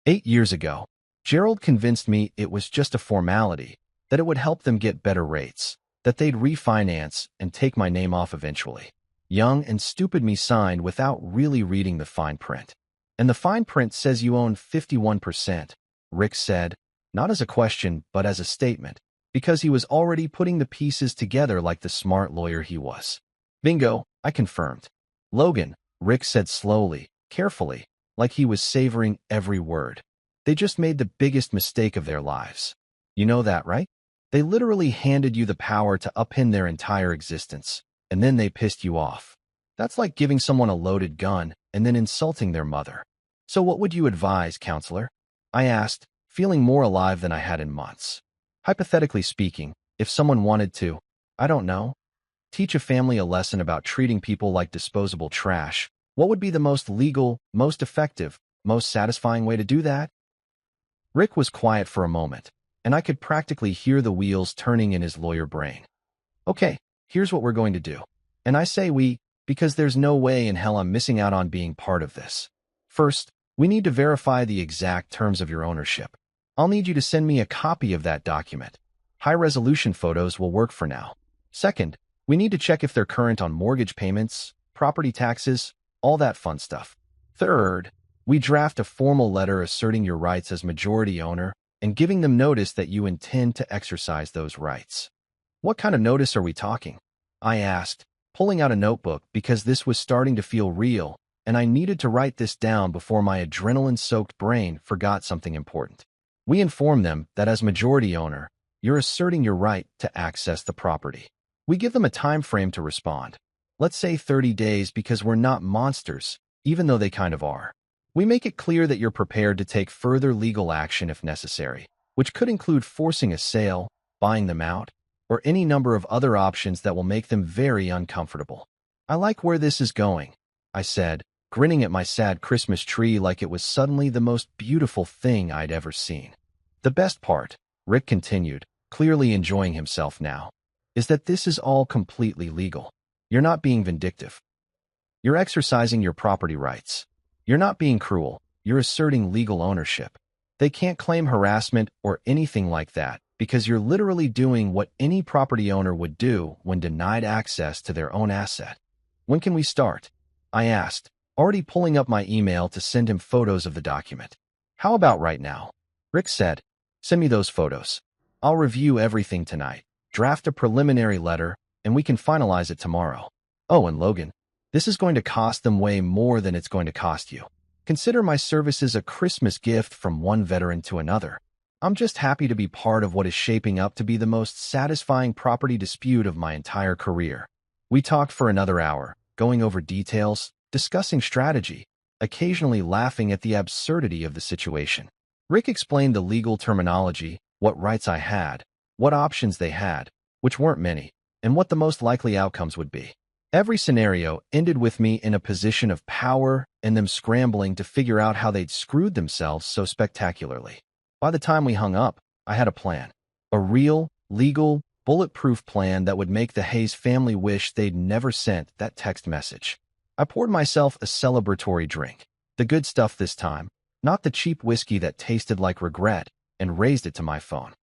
8 years ago, Gerald convinced me it was just a formality, that it would help them get better rates, that they'd refinance and take my name off eventually. Young and stupid me signed without really reading the fine print. And the fine print says you own 51%, Rick said, not as a question but as a statement, because he was already putting the pieces together like the smart lawyer he was. Bingo, I confirmed. Logan, Rick said slowly, carefully, like he was savoring every word. They just made the biggest mistake of their lives. You know that, right? They literally handed you the power to upend their entire existence, and then they pissed you off. That's like giving someone a loaded gun and then insulting their mother. So what would you advise, counselor? I asked, feeling more alive than I had in months. Hypothetically speaking, if someone wanted to, I don't know, teach a family a lesson about treating people like disposable trash, what would be the most legal, most effective, most satisfying way to do that? Rick was quiet for a moment, and I could practically hear the wheels turning in his lawyer brain. Okay, here's what we're going to do. And I say we, because there's no way in hell I'm missing out on being part of this. First, we need to verify the exact terms of your ownership. I'll need you to send me a copy of that document. High-resolution photos will work for now. Second, we need to check if they're current on mortgage payments, property taxes, all that fun stuff. Third, we draft a formal letter asserting your rights as majority owner and giving them notice that you intend to exercise those rights. What kind of notice are we talking? I asked, pulling out a notebook because this was starting to feel real, and I needed to write this down before my adrenaline-soaked brain forgot something important. We inform them that as majority owner, you're asserting your right to access the property. We give them a time frame to respond. Let's say 30 days because we're not monsters, even though they kind of are. We make it clear that you're prepared to take further legal action if necessary, which could include forcing a sale, buying them out, or any number of other options that will make them very uncomfortable. I like where this is going, I said, grinning at my sad Christmas tree like it was suddenly the most beautiful thing I'd ever seen. The best part, Rick continued, clearly enjoying himself now, is that this is all completely legal. You're not being vindictive. You're exercising your property rights. You're not being cruel. You're asserting legal ownership. They can't claim harassment or anything like that because you're literally doing what any property owner would do when denied access to their own asset. When can we start? I asked, already pulling up my email to send him photos of the document. How about right now? Rick said, send me those photos. I'll review everything tonight, draft a preliminary letter, and we can finalize it tomorrow. Oh, and Logan, this is going to cost them way more than it's going to cost you. Consider my services a Christmas gift from one veteran to another. I'm just happy to be part of what is shaping up to be the most satisfying property dispute of my entire career. We talked for another hour, going over details, discussing strategy, occasionally laughing at the absurdity of the situation. Rick explained the legal terminology, what rights I had, what options they had, which weren't many, and what the most likely outcomes would be. Every scenario ended with me in a position of power and them scrambling to figure out how they'd screwed themselves so spectacularly. By the time we hung up, I had a plan. A real, legal, bulletproof plan that would make the Hayes family wish they'd never sent that text message. I poured myself a celebratory drink, the good stuff this time, not the cheap whiskey that tasted like regret, and raised it to my phone.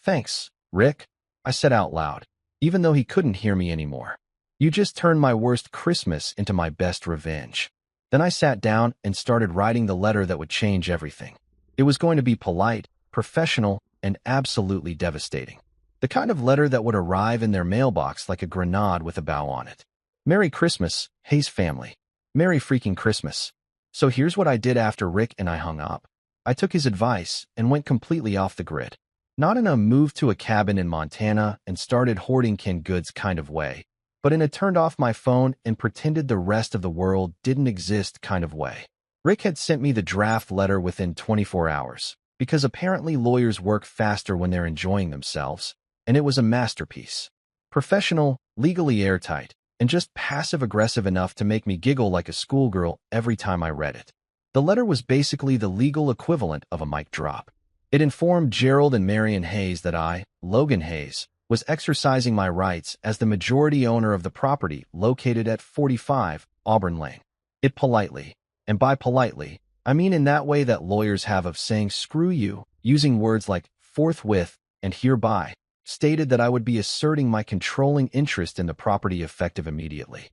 "Thanks, Rick," I said out loud, even though he couldn't hear me anymore. "You just turned my worst Christmas into my best revenge." Then I sat down and started writing the letter that would change everything. It was going to be polite, professional, and absolutely devastating. The kind of letter that would arrive in their mailbox like a grenade with a bow on it. "Merry Christmas, Hayes family. Merry freaking Christmas." So here's what I did after Rick and I hung up. I took his advice and went completely off the grid. Not in a move to a cabin in Montana and started hoarding canned goods kind of way, but in a turned off my phone and pretended the rest of the world didn't exist kind of way. Rick had sent me the draft letter within 24 hours, because apparently lawyers work faster when they're enjoying themselves, and it was a masterpiece. Professional, legally airtight, and just passive-aggressive enough to make me giggle like a schoolgirl every time I read it. The letter was basically the legal equivalent of a mic drop. It informed Gerald and Marion Hayes that I, Logan Hayes, was exercising my rights as the majority owner of the property located at 45 Auburn Lane. It politely, and by politely, I mean in that way that lawyers have of saying screw you, using words like forthwith and hereby, stated that I would be asserting my controlling interest in the property effective immediately.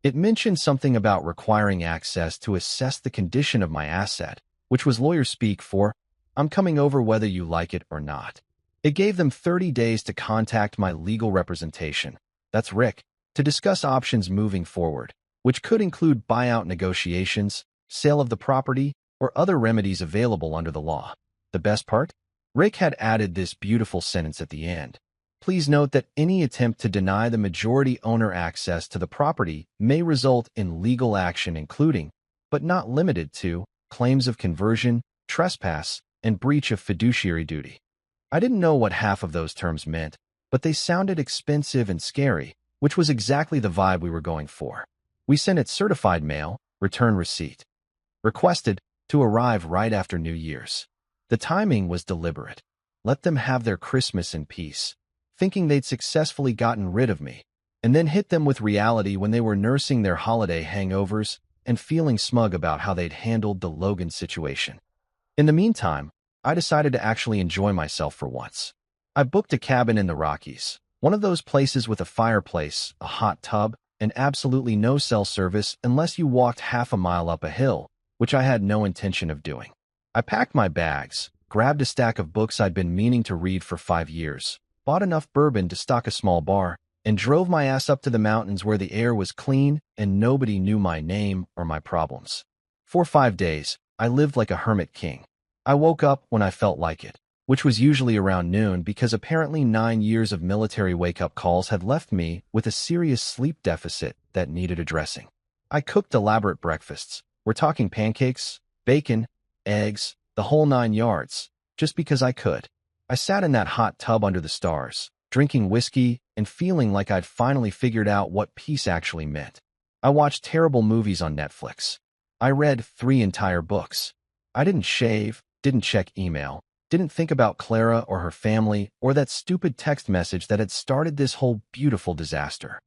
It mentioned something about requiring access to assess the condition of my asset, which was lawyer speak for, "I'm coming over whether you like it or not." It gave them 30 days to contact my legal representation, that's Rick, to discuss options moving forward, which could include buyout negotiations, sale of the property, or other remedies available under the law. The best part? Rick had added this beautiful sentence at the end. "Please note that any attempt to deny the majority owner access to the property may result in legal action including, but not limited to, claims of conversion, trespass, and breach of fiduciary duty." I didn't know what half of those terms meant, but they sounded expensive and scary, which was exactly the vibe we were going for. We sent it certified mail, return receipt. Requested to arrive right after New Year's. The timing was deliberate. Let them have their Christmas in peace, thinking they'd successfully gotten rid of me, and then hit them with reality when they were nursing their holiday hangovers and feeling smug about how they'd handled the Logan situation. In the meantime, I decided to actually enjoy myself for once. I booked a cabin in the Rockies, one of those places with a fireplace, a hot tub, and absolutely no cell service unless you walked half a mile up a hill, which I had no intention of doing. I packed my bags, grabbed a stack of books I'd been meaning to read for 5 years, bought enough bourbon to stock a small bar, and drove my ass up to the mountains where the air was clean and nobody knew my name or my problems. For 5 days, I lived like a hermit king. I woke up when I felt like it, which was usually around noon because apparently 9 years of military wake-up calls had left me with a serious sleep deficit that needed addressing. I cooked elaborate breakfasts. We're talking pancakes, bacon, eggs, the whole 9 yards, just because I could. I sat in that hot tub under the stars, drinking whiskey and feeling like I'd finally figured out what peace actually meant. I watched terrible movies on Netflix. I read 3 entire books. I didn't shave, didn't check email, didn't think about Clara or her family or that stupid text message that had started this whole beautiful disaster.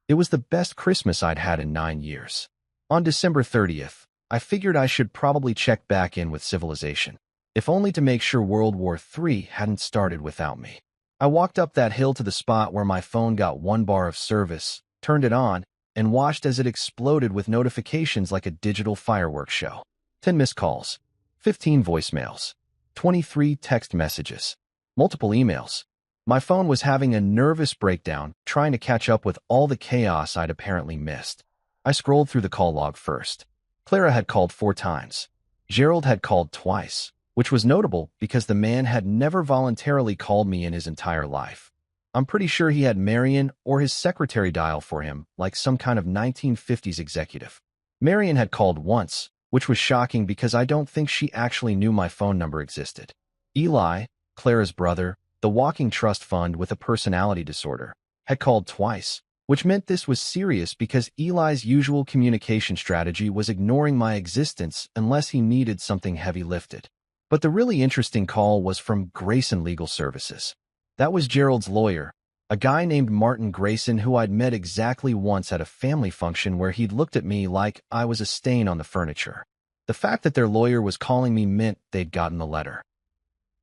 It was the best Christmas I'd had in 9 years. On December 30th, I figured I should probably check back in with civilization, if only to make sure World War III hadn't started without me. I walked up that hill to the spot where my phone got 1 bar of service, turned it on, and watched as it exploded with notifications like a digital fireworks show. 10 missed calls, 15 voicemails, 23 text messages, multiple emails. My phone was having a nervous breakdown, trying to catch up with all the chaos I'd apparently missed. I scrolled through the call log first. Clara had called 4 times. Gerald had called twice, which was notable because the man had never voluntarily called me in his entire life. I'm pretty sure he had Marion or his secretary dial for him, like some kind of 1950s executive. Marion had called once, which was shocking because I don't think she actually knew my phone number existed. Eli, Clara's brother, the walking trust fund with a personality disorder, had called twice, which meant this was serious because Eli's usual communication strategy was ignoring my existence unless he needed something heavy lifted. But the really interesting call was from Grayson Legal Services. That was Gerald's lawyer, a guy named Martin Grayson who I'd met exactly once at a family function where he'd looked at me like I was a stain on the furniture. The fact that their lawyer was calling me meant they'd gotten the letter.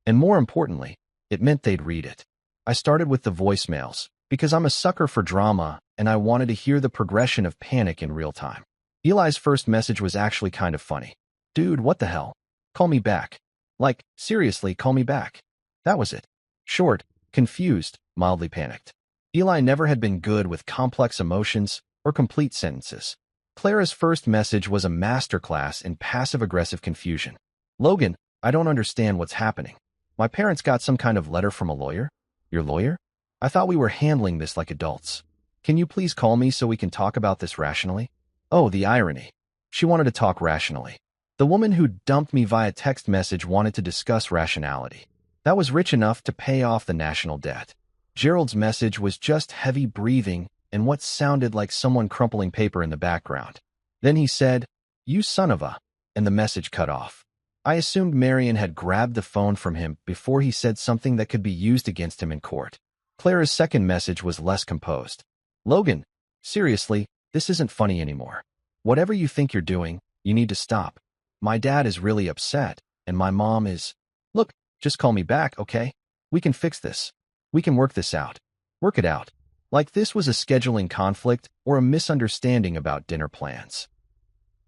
And more importantly, it meant they'd read it. I started with the voicemails, because I'm a sucker for drama and I wanted to hear the progression of panic in real time. Eli's first message was actually kind of funny. Dude, what the hell? Call me back. Like, seriously, call me back. That was it. Short, confused, mildly panicked. Eli never had been good with complex emotions or complete sentences. Clara's first message was a masterclass in passive-aggressive confusion. Logan, I don't understand what's happening. My parents got some kind of letter from a lawyer? Your lawyer? I thought we were handling this like adults. Can you please call me so we can talk about this rationally? Oh, the irony. She wanted to talk rationally. The woman who dumped me via text message wanted to discuss rationality. That was rich enough to pay off the national debt. Gerald's message was just heavy breathing and what sounded like someone crumpling paper in the background. Then he said, "You son of a," and the message cut off. I assumed Marion had grabbed the phone from him before he said something that could be used against him in court. Clara's second message was less composed. Logan, seriously, this isn't funny anymore. Whatever you think you're doing, you need to stop. My dad is really upset, and my mom is... Look, just call me back, okay? We can fix this. We can work this out. Work it out. Like this was a scheduling conflict or a misunderstanding about dinner plans.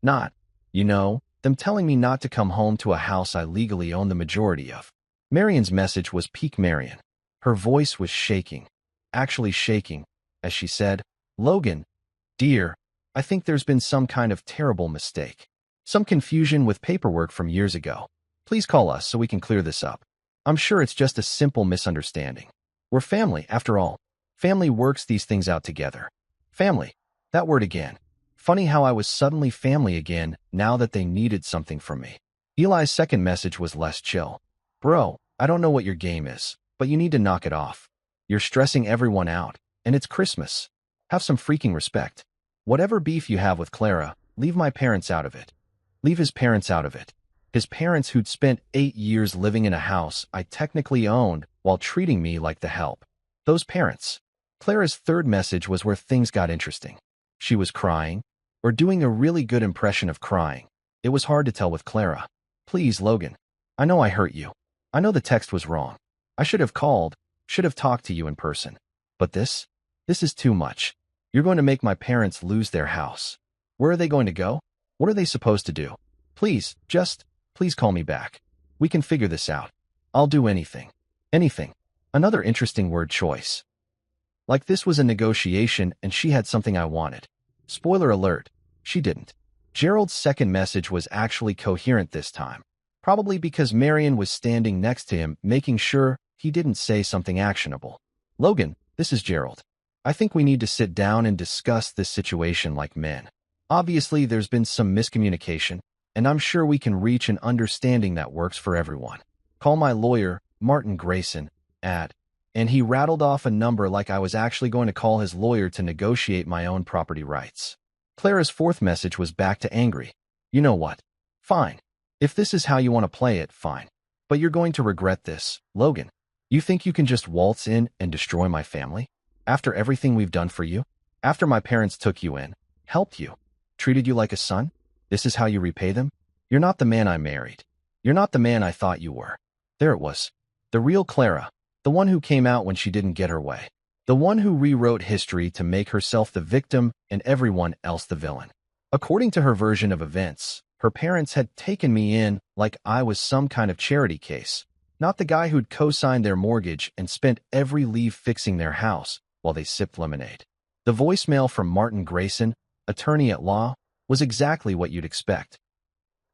Not, them telling me not to come home to a house I legally own the majority of. Marion's message was peak Marion. Her voice was shaking, actually shaking, as she said, Logan, dear, I think there's been some kind of terrible mistake. Some confusion with paperwork from years ago. Please call us so we can clear this up. I'm sure it's just a simple misunderstanding. We're family, after all. Family works these things out together. Family. That word again. Funny how I was suddenly family again now that they needed something from me. Eli's second message was less chill. Bro, I don't know what your game is, but you need to knock it off. You're stressing everyone out, and it's Christmas. Have some freaking respect. Whatever beef you have with Clara, leave my parents out of it. Leave his parents out of it. His parents who'd spent 8 years living in a house I technically owned while treating me like the help. Those parents. Clara's third message was where things got interesting. She was crying, or doing a really good impression of crying. It was hard to tell with Clara. Please, Logan. I know I hurt you. I know the text was wrong. I should have called, should have talked to you in person. But this is too much. You're going to make my parents lose their house. Where are they going to go? What are they supposed to do? Please call me back. We can figure this out. I'll do anything. Anything. Another interesting word choice. Like this was a negotiation and she had something I wanted. Spoiler alert, she didn't. Gerald's second message was actually coherent this time. Probably because Marion was standing next to him, making sure he didn't say something actionable. Logan, this is Gerald. I think we need to sit down and discuss this situation like men. Obviously, there's been some miscommunication, and I'm sure we can reach an understanding that works for everyone. Call my lawyer, Martin Grayson, and he rattled off a number like I was actually going to call his lawyer to negotiate my own property rights. Clara's fourth message was back to angry. You know what? Fine. If this is how you want to play it, fine. But you're going to regret this, Logan. You think you can just waltz in and destroy my family? After everything we've done for you? After my parents took you in, helped you, treated you like a son? This is how you repay them? You're not the man I married. You're not the man I thought you were. There it was. The real Clara. The one who came out when she didn't get her way. The one who rewrote history to make herself the victim and everyone else the villain. According to her version of events, her parents had taken me in like I was some kind of charity case, not the guy who'd co-signed their mortgage and spent every leave fixing their house while they sipped lemonade. The voicemail from Martin Grayson, attorney at law, was exactly what you'd expect.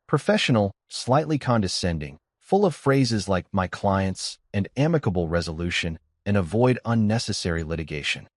Professional, slightly condescending, full of phrases like "my clients" and "amicable resolution" and "avoid unnecessary litigation."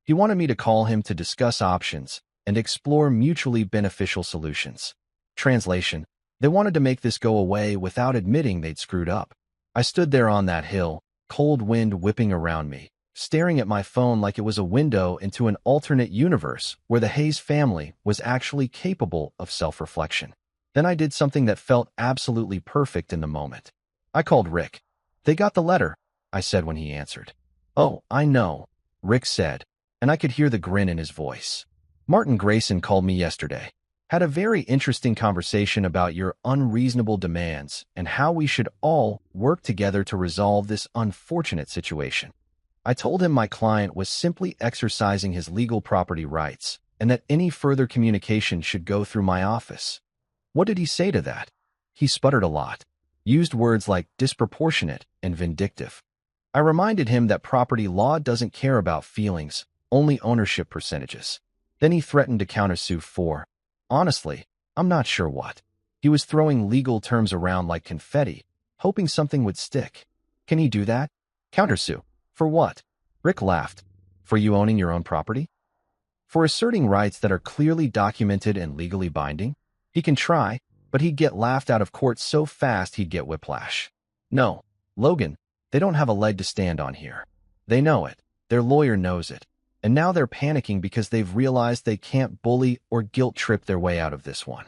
He wanted me to call him to discuss options and explore mutually beneficial solutions. Translation: they wanted to make this go away without admitting they'd screwed up. I stood there on that hill, cold wind whipping around me, staring at my phone like it was a window into an alternate universe where the Hayes family was actually capable of self-reflection. Then I did something that felt absolutely perfect in the moment. I called Rick. "They got the letter," I said when he answered. "Oh, I know," Rick said, and I could hear the grin in his voice. "Martin Grayson called me yesterday. Had a very interesting conversation about your unreasonable demands and how we should all work together to resolve this unfortunate situation. I told him my client was simply exercising his legal property rights and that any further communication should go through my office." "What did he say to that?" "He sputtered a lot, used words like disproportionate and vindictive. I reminded him that property law doesn't care about feelings, only ownership percentages. Then he threatened to countersue for, honestly, I'm not sure what. He was throwing legal terms around like confetti, hoping something would stick. Can he do that? Countersue? For what?" Rick laughed. "For you owning your own property? For asserting rights that are clearly documented and legally binding? He can try, but he'd get laughed out of court so fast he'd get whiplash. No, Logan, they don't have a leg to stand on here. They know it. Their lawyer knows it. And now they're panicking because they've realized they can't bully or guilt-trip their way out of this one."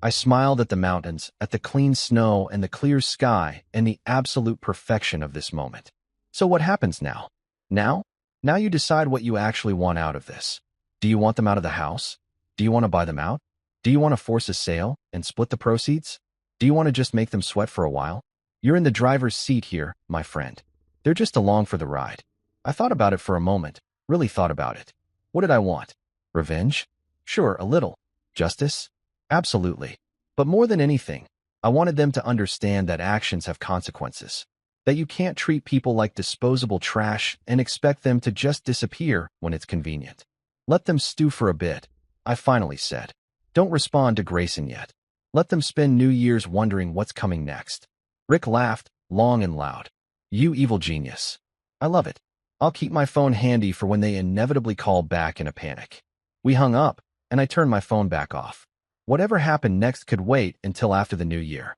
I smiled at the mountains, at the clean snow and the clear sky and the absolute perfection of this moment. "So what happens now? Now? Now you decide what you actually want out of this. Do you want them out of the house? Do you want to buy them out? Do you want to force a sale and split the proceeds? Do you want to just make them sweat for a while? You're in the driver's seat here, my friend. They're just along for the ride." I thought about it for a moment, really thought about it. What did I want? Revenge? Sure, a little. Justice? Absolutely. But more than anything, I wanted them to understand that actions have consequences. That you can't treat people like disposable trash and expect them to just disappear when it's convenient. "Let them stew for a bit," I finally said. "Don't respond to Grayson yet. Let them spend New Year's wondering what's coming next." Rick laughed, long and loud. "You evil genius. I love it. I'll keep my phone handy for when they inevitably call back in a panic." We hung up, and I turned my phone back off. Whatever happened next could wait until after the new year.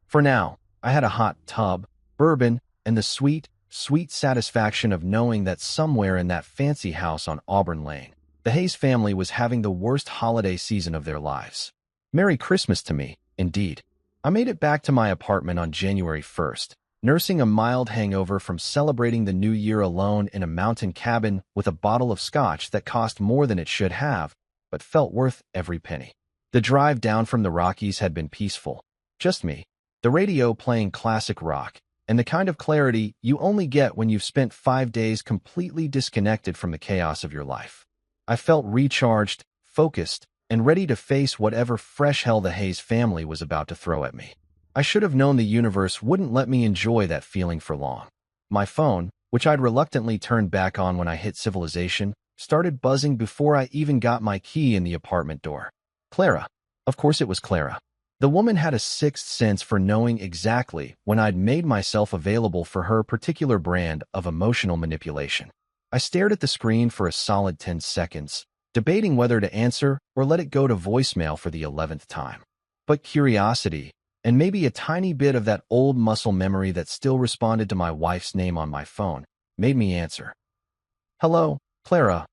For now, I had a hot tub, bourbon, and the sweet, sweet satisfaction of knowing that somewhere in that fancy house on Auburn Lane, the Hayes family was having the worst holiday season of their lives. Merry Christmas to me, indeed. I made it back to my apartment on January 1st, nursing a mild hangover from celebrating the new year alone in a mountain cabin with a bottle of scotch that cost more than it should have, but felt worth every penny. The drive down from the Rockies had been peaceful. Just me, the radio playing classic rock, and the kind of clarity you only get when you've spent 5 days completely disconnected from the chaos of your life. I felt recharged, focused, and ready to face whatever fresh hell the Hayes family was about to throw at me. I should have known the universe wouldn't let me enjoy that feeling for long. My phone, which I'd reluctantly turned back on when I hit civilization, started buzzing before I even got my key in the apartment door. Clara. Of course it was Clara. The woman had a sixth sense for knowing exactly when I'd made myself available for her particular brand of emotional manipulation. I stared at the screen for a solid 10 seconds, debating whether to answer or let it go to voicemail for the 11th time. But curiosity, and maybe a tiny bit of that old muscle memory that still responded to my wife's name on my phone, made me answer. "Hello, Clara,"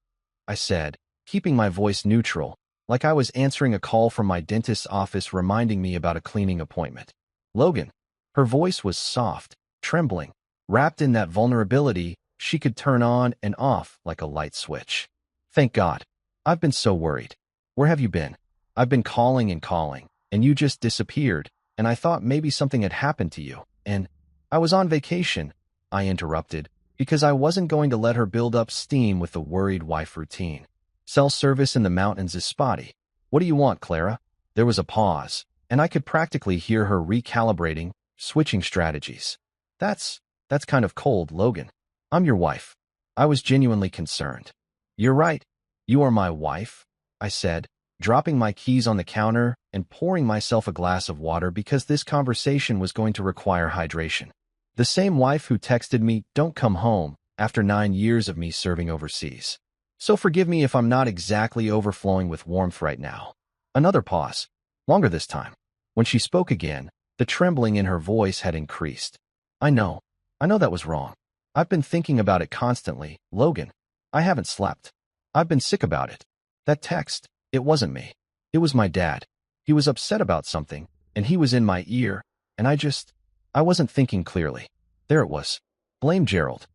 I said, keeping my voice neutral, like I was answering a call from my dentist's office reminding me about a cleaning appointment. "Logan." Her voice was soft, trembling, wrapped in that vulnerability she could turn on and off like a light switch. "Thank God. I've been so worried. Where have you been? I've been calling and calling, and you just disappeared, and I thought maybe something had happened to you, and I was on vacation," I interrupted, because I wasn't going to let her build up steam with the worried wife routine. "Cell service in the mountains is spotty. What do you want, Clara?" There was a pause, and I could practically hear her recalibrating, switching strategies. That's kind of cold, Logan. I'm your wife." I was genuinely concerned. "You're right. You are my wife," I said, dropping my keys on the counter and pouring myself a glass of water because this conversation was going to require hydration. The same wife who texted me, "Don't come home," after 9 years of me serving overseas. So forgive me if I'm not exactly overflowing with warmth right now. Another pause, longer this time. When she spoke again, the trembling in her voice had increased. I know that was wrong. I've been thinking about it constantly, Logan. I haven't slept. I've been sick about it. That text, it wasn't me. It was my dad. He was upset about something, and he was in my ear, and I wasn't thinking clearly. There it was. Blame Gerald.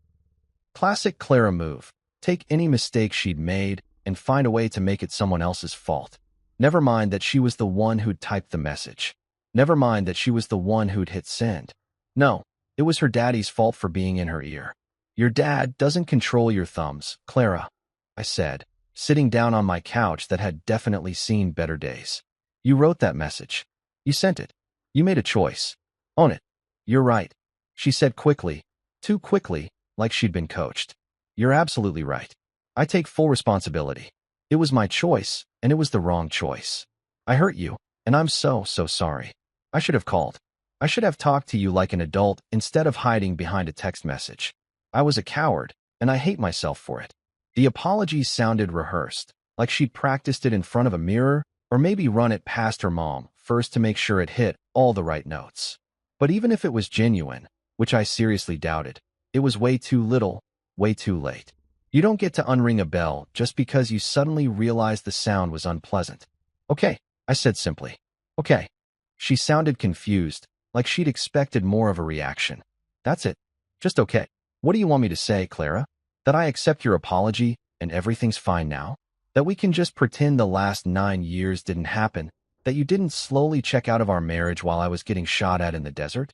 Classic Clara move. Take any mistake she'd made and find a way to make it someone else's fault. Never mind that she was the one who'd typed the message. Never mind that she was the one who'd hit send. No, it was her daddy's fault for being in her ear. Your dad doesn't control your thumbs, Clara, I said, sitting down on my couch that had definitely seen better days. You wrote that message. You sent it. You made a choice. Own it. You're right, she said quickly, too quickly, like she'd been coached. You're absolutely right. I take full responsibility. It was my choice, and it was the wrong choice. I hurt you, and I'm so sorry. I should have called. I should have talked to you like an adult instead of hiding behind a text message. I was a coward, and I hate myself for it. The apology sounded rehearsed, like she'd practiced it in front of a mirror, or maybe run it past her mom first to make sure it hit all the right notes. But even if it was genuine, which I seriously doubted, it was way too little, way too late. You don't get to unring a bell just because you suddenly realized the sound was unpleasant. Okay, I said simply. Okay. She sounded confused, like she'd expected more of a reaction. That's it. Just okay. What do you want me to say, Clara? That I accept your apology and everything's fine now? That we can just pretend the last 9 years didn't happen? That you didn't slowly check out of our marriage while I was getting shot at in the desert?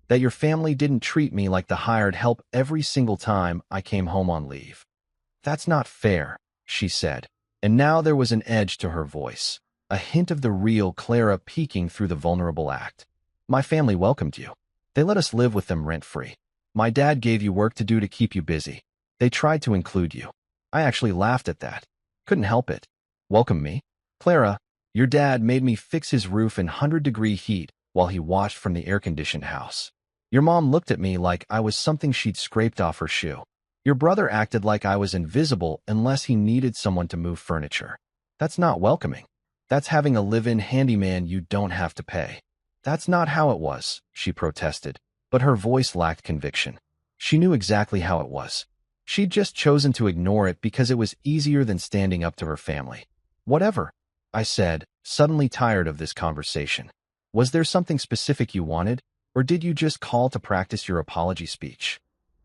That your family didn't treat me like the hired help every single time I came home on leave? That's not fair, she said, and now there was an edge to her voice, a hint of the real Clara peeking through the vulnerable act. My family welcomed you. They let us live with them rent-free. My dad gave you work to do to keep you busy. They tried to include you. I actually laughed at that. Couldn't help it. Welcome me? Clara, your dad made me fix his roof in 100-degree heat while he watched from the air-conditioned house. Your mom looked at me like I was something she'd scraped off her shoe. Your brother acted like I was invisible unless he needed someone to move furniture. That's not welcoming. That's having a live-in handyman you don't have to pay. That's not how it was, she protested, but her voice lacked conviction. She knew exactly how it was. She'd just chosen to ignore it because it was easier than standing up to her family. Whatever, I said, suddenly tired of this conversation. Was there something specific you wanted, or did you just call to practice your apology speech?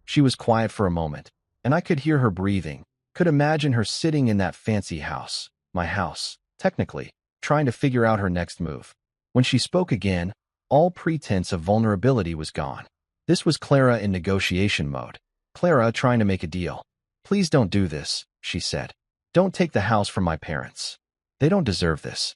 She was quiet for a moment, and I could hear her breathing, could imagine her sitting in that fancy house, my house, technically, trying to figure out her next move. When she spoke again, all pretense of vulnerability was gone. This was Clara in negotiation mode. Clara trying to make a deal. Please don't do this, she said. Don't take the house from my parents. They don't deserve this.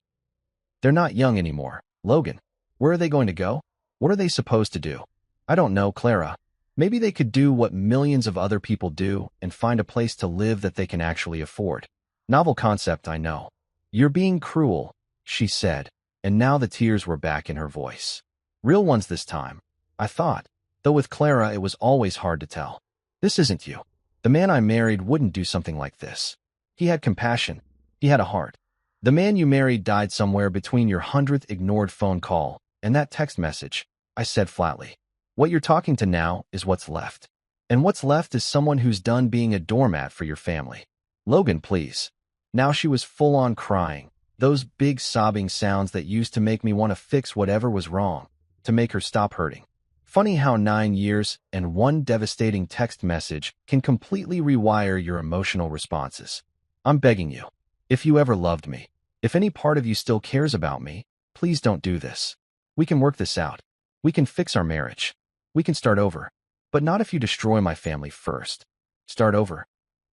They're not young anymore, Logan. Where are they going to go? What are they supposed to do? I don't know, Clara. Maybe they could do what millions of other people do and find a place to live that they can actually afford. Novel concept, I know. You're being cruel, she said, and now the tears were back in her voice. Real ones this time, I thought, though with Clara it was always hard to tell. This isn't you. The man I married wouldn't do something like this. He had compassion. He had a heart. The man you married died somewhere between your 100th ignored phone call and that text message, I said flatly. What you're talking to now is what's left. And what's left is someone who's done being a doormat for your family. Logan, please. Now she was full-on crying, those big sobbing sounds that used to make me want to fix whatever was wrong, to make her stop hurting. Funny how 9 years and one devastating text message can completely rewire your emotional responses. I'm begging you, if you ever loved me, if any part of you still cares about me, please don't do this. We can work this out. We can fix our marriage. We can start over. But not if you destroy my family first. Start over.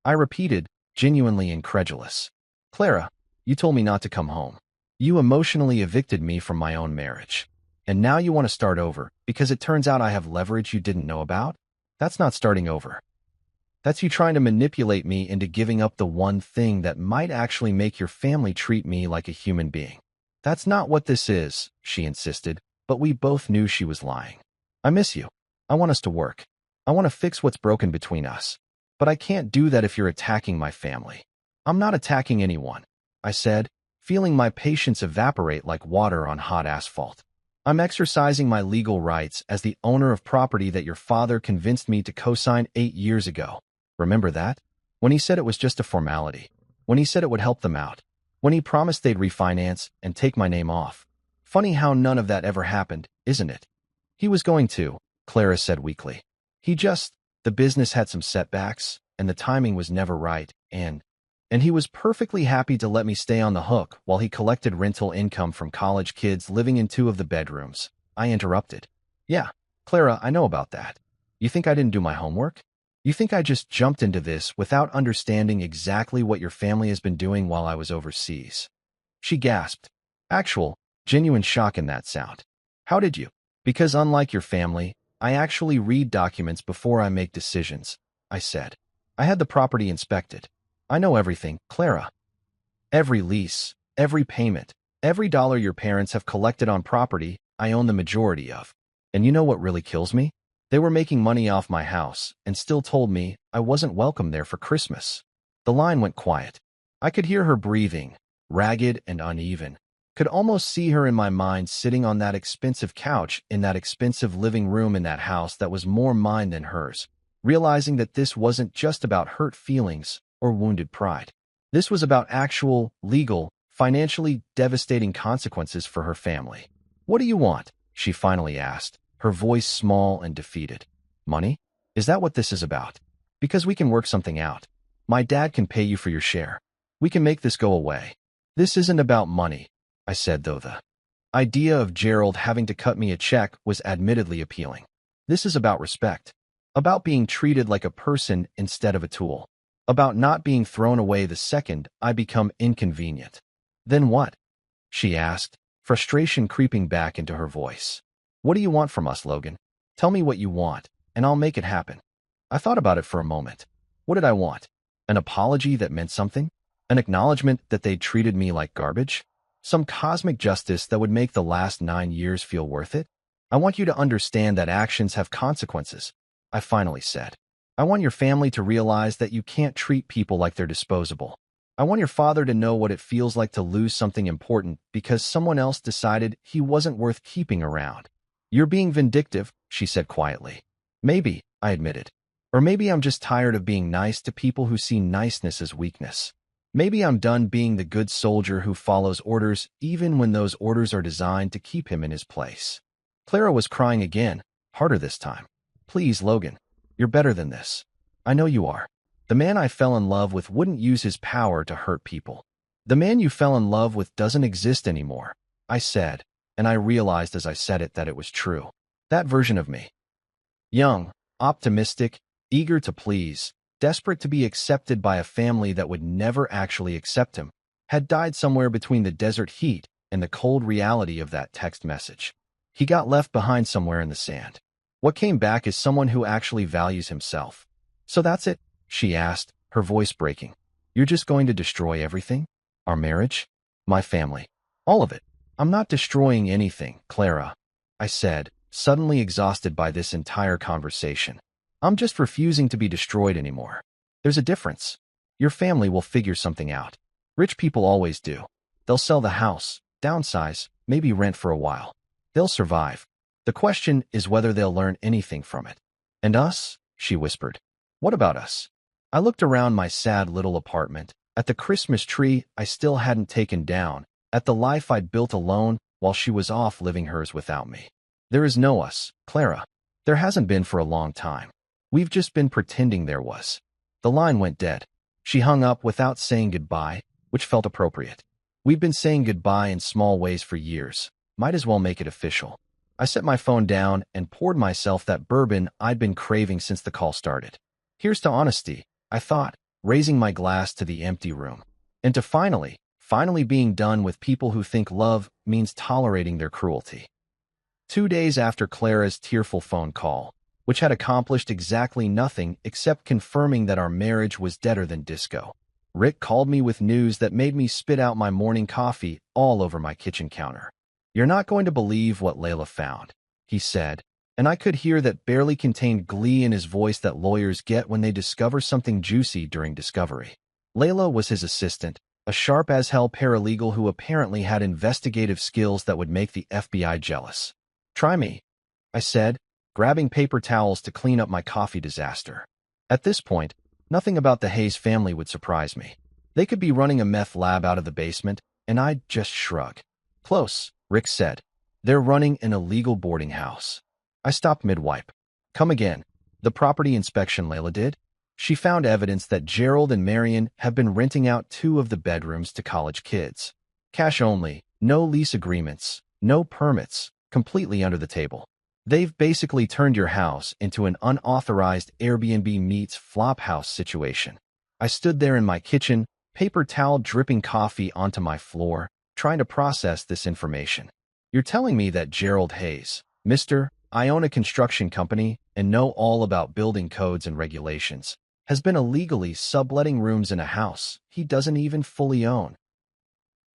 I repeated, genuinely incredulous. Clara, you told me not to come home. You emotionally evicted me from my own marriage. And now you want to start over because it turns out I have leverage you didn't know about? That's not starting over. That's you trying to manipulate me into giving up the one thing that might actually make your family treat me like a human being. That's not what this is, she insisted, but we both knew she was lying. I miss you. I want us to work. I want to fix what's broken between us. But I can't do that if you're attacking my family. I'm not attacking anyone, I said, feeling my patience evaporate like water on hot asphalt. I'm exercising my legal rights as the owner of property that your father convinced me to co-sign 8 years ago. Remember that? When he said it was just a formality. When he said it would help them out. When he promised they'd refinance and take my name off. Funny how none of that ever happened, isn't it? He was going to, Clara said weakly. The business had some setbacks, and the timing was never right, and he was perfectly happy to let me stay on the hook while he collected rental income from college kids living in 2 of the bedrooms. I interrupted. Yeah, Clara, I know about that. You think I didn't do my homework? You think I just jumped into this without understanding exactly what your family has been doing while I was overseas? She gasped. Genuine shock in that sound. How did you? Because unlike your family, I actually read documents before I make decisions, I said. I had the property inspected. I know everything, Clara. Every lease, every payment, every dollar your parents have collected on property, I own the majority of. And you know what really kills me? They were making money off my house and still told me I wasn't welcome there for Christmas. The line went quiet. I could hear her breathing, ragged and uneven. Could almost see her in my mind sitting on that expensive couch in that expensive living room in that house that was more mine than hers, realizing that this wasn't just about hurt feelings or wounded pride. This was about actual, legal, financially devastating consequences for her family. What do you want? She finally asked, her voice small and defeated. Money? Is that what this is about? Because we can work something out. My dad can pay you for your share. We can make this go away. This isn't about money, I said, though the idea of Gerald having to cut me a check was admittedly appealing. This is about respect. About being treated like a person instead of a tool. About not being thrown away the second I become inconvenient. Then what? She asked, frustration creeping back into her voice. What do you want from us, Logan? Tell me what you want, and I'll make it happen. I thought about it for a moment. What did I want? An apology that meant something? An acknowledgement that they'd treated me like garbage? Some cosmic justice that would make the last 9 years feel worth it? I want you to understand that actions have consequences, I finally said. I want your family to realize that you can't treat people like they're disposable. I want your father to know what it feels like to lose something important because someone else decided he wasn't worth keeping around. You're being vindictive, she said quietly. Maybe, I admitted. Or maybe I'm just tired of being nice to people who see niceness as weakness. Maybe I'm done being the good soldier who follows orders even when those orders are designed to keep him in his place. Clara was crying again, harder this time. Please, Logan. You're better than this. I know you are. The man I fell in love with wouldn't use his power to hurt people. The man you fell in love with doesn't exist anymore, I said, and I realized as I said it that it was true. That version of me. Young, optimistic, eager to please, desperate to be accepted by a family that would never actually accept him, had died somewhere between the desert heat and the cold reality of that text message. He got left behind somewhere in the sand. What came back is someone who actually values himself. So that's it? She asked, her voice breaking. You're just going to destroy everything? Our marriage? My family? All of it? I'm not destroying anything, Clara, I said, suddenly exhausted by this entire conversation. I'm just refusing to be destroyed anymore. There's a difference. Your family will figure something out. Rich people always do. They'll sell the house, downsize, maybe rent for a while. They'll survive. The question is whether they'll learn anything from it. And us? She whispered. What about us? I looked around my sad little apartment, at the Christmas tree I still hadn't taken down, at the life I'd built alone while she was off living hers without me. There is no us, Clara. There hasn't been for a long time. We've just been pretending there was. The line went dead. She hung up without saying goodbye, which felt appropriate. We've been saying goodbye in small ways for years. Might as well make it official. I set my phone down and poured myself that bourbon I'd been craving since the call started. Here's to honesty, I thought, raising my glass to the empty room. And to finally being done with people who think love means tolerating their cruelty. 2 days after Clara's tearful phone call, which had accomplished exactly nothing except confirming that our marriage was deader than disco. Rick called me with news that made me spit out my morning coffee all over my kitchen counter. "You're not going to believe what Layla found," he said, and I could hear that barely contained glee in his voice that lawyers get when they discover something juicy during discovery. Layla was his assistant, a sharp-as-hell paralegal who apparently had investigative skills that would make the FBI jealous. "Try me," I said, grabbing paper towels to clean up my coffee disaster. At this point, nothing about the Hayes family would surprise me. They could be running a meth lab out of the basement, and I'd just shrug. "Close," Rick said. "They're running an illegal boarding house." I stopped mid-wipe. "Come again." "The property inspection Layla did? She found evidence that Gerald and Marion have been renting out 2 of the bedrooms to college kids. Cash only, no lease agreements, no permits, completely under the table. They've basically turned your house into an unauthorized Airbnb meets flop house situation." I stood there in my kitchen, paper towel dripping coffee onto my floor, trying to process this information. "You're telling me that Gerald Hayes, Mr. I own a construction company and know all about building codes and regulations, has been illegally subletting rooms in a house he doesn't even fully own?"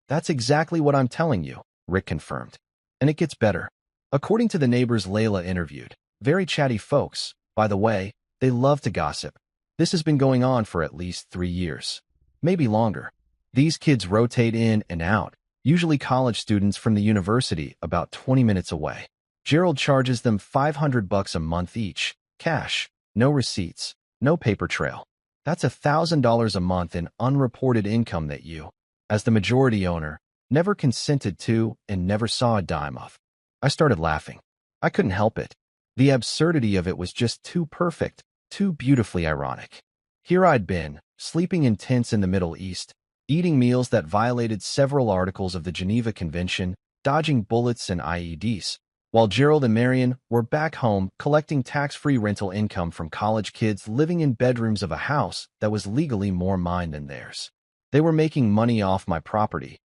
"That's exactly what I'm telling you," Rick confirmed. "And it gets better. According to the neighbors Layla interviewed, very chatty folks, by the way, they love to gossip. This has been going on for at least 3 years. Maybe longer. These kids rotate in and out, usually college students from the university about 20 minutes away. Gerald charges them $500 a month each, cash, no receipts, no paper trail. That's $1,000 a month in unreported income that you, as the majority owner, never consented to and never saw a dime of." I started laughing. I couldn't help it. The absurdity of it was just too perfect, too beautifully ironic. Here I'd been, sleeping in tents in the Middle East, eating meals that violated several articles of the Geneva Convention, dodging bullets and IEDs, while Gerald and Marion were back home collecting tax-free rental income from college kids living in bedrooms of a house that was legally more mine than theirs. They were making money off my property,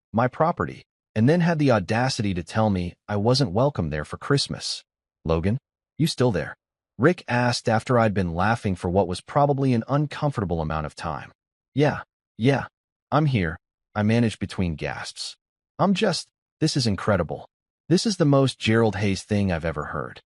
and then had the audacity to tell me I wasn't welcome there for Christmas. "Logan, you still there?" Rick asked after I'd been laughing for what was probably an uncomfortable amount of time. Yeah, I'm here," I managed between gasps. This is incredible. This is the most Gerald Hayes thing I've ever heard.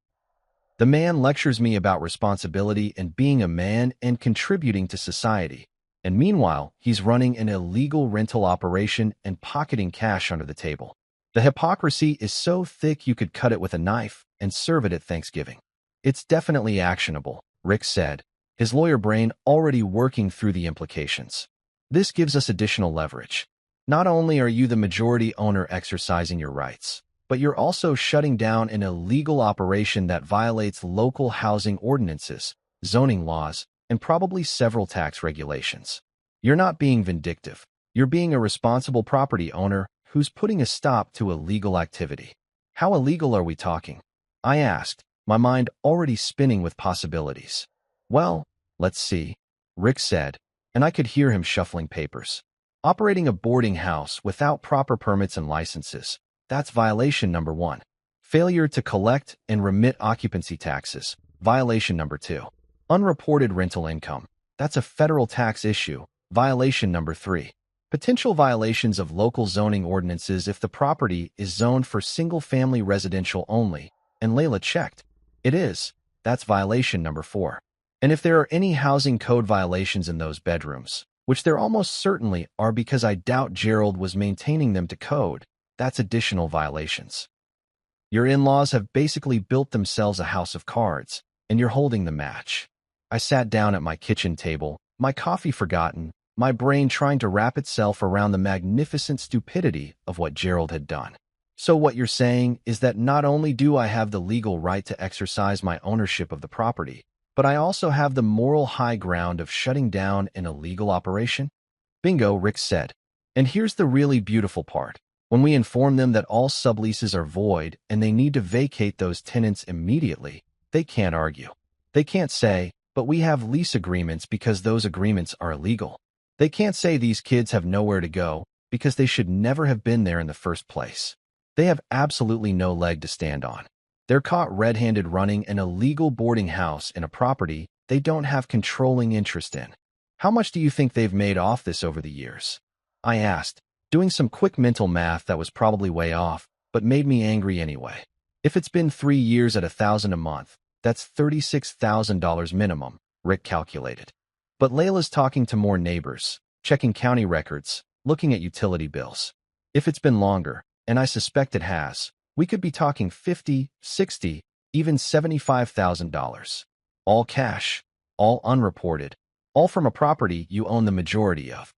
The man lectures me about responsibility and being a man and contributing to society, and meanwhile, he's running an illegal rental operation and pocketing cash under the table. The hypocrisy is so thick you could cut it with a knife and serve it at Thanksgiving. "It's definitely actionable," Rick said, his lawyer brain already working through the implications. "This gives us additional leverage. Not only are you the majority owner exercising your rights, but you're also shutting down an illegal operation that violates local housing ordinances, zoning laws, and probably several tax regulations. You're not being vindictive. You're being a responsible property owner who's putting a stop to illegal activity." "How illegal are we talking?" I asked, my mind already spinning with possibilities. "Well, let's see," Rick said, and I could hear him shuffling papers. "Operating a boarding house without proper permits and licenses. That's violation number 1. Failure to collect and remit occupancy taxes. Violation number 2. Unreported rental income. That's a federal tax issue. Violation number 3. Potential violations of local zoning ordinances if the property is zoned for single-family residential only." And Layla checked. "It is. That's violation number 4. And if there are any housing code violations in those bedrooms, which there almost certainly are because I doubt Gerald was maintaining them to code, that's additional violations. Your in-laws have basically built themselves a house of cards, and you're holding the match." I sat down at my kitchen table, my coffee forgotten, my brain trying to wrap itself around the magnificent stupidity of what Gerald had done. "So what you're saying is that not only do I have the legal right to exercise my ownership of the property, but I also have the moral high ground of shutting down an illegal operation?" "Bingo," Rick said. "And here's the really beautiful part. When we inform them that all subleases are void and they need to vacate those tenants immediately, they can't argue. They can't say, but we have lease agreements because those agreements are illegal. They can't say these kids have nowhere to go because they should never have been there in the first place. They have absolutely no leg to stand on. They're caught red-handed running an illegal boarding house in a property they don't have controlling interest in. How much do you think they've made off this over the years? I asked, doing some quick mental math that was probably way off, but made me angry anyway. If it's been 3 years at $1,000 a month, that's $36,000 minimum, Rick calculated. But Layla's talking to more neighbors, checking county records, looking at utility bills. If it's been longer, and I suspect it has, we could be talking $50, $60, even $75,000. All cash, all unreported, all from a property you own the majority of.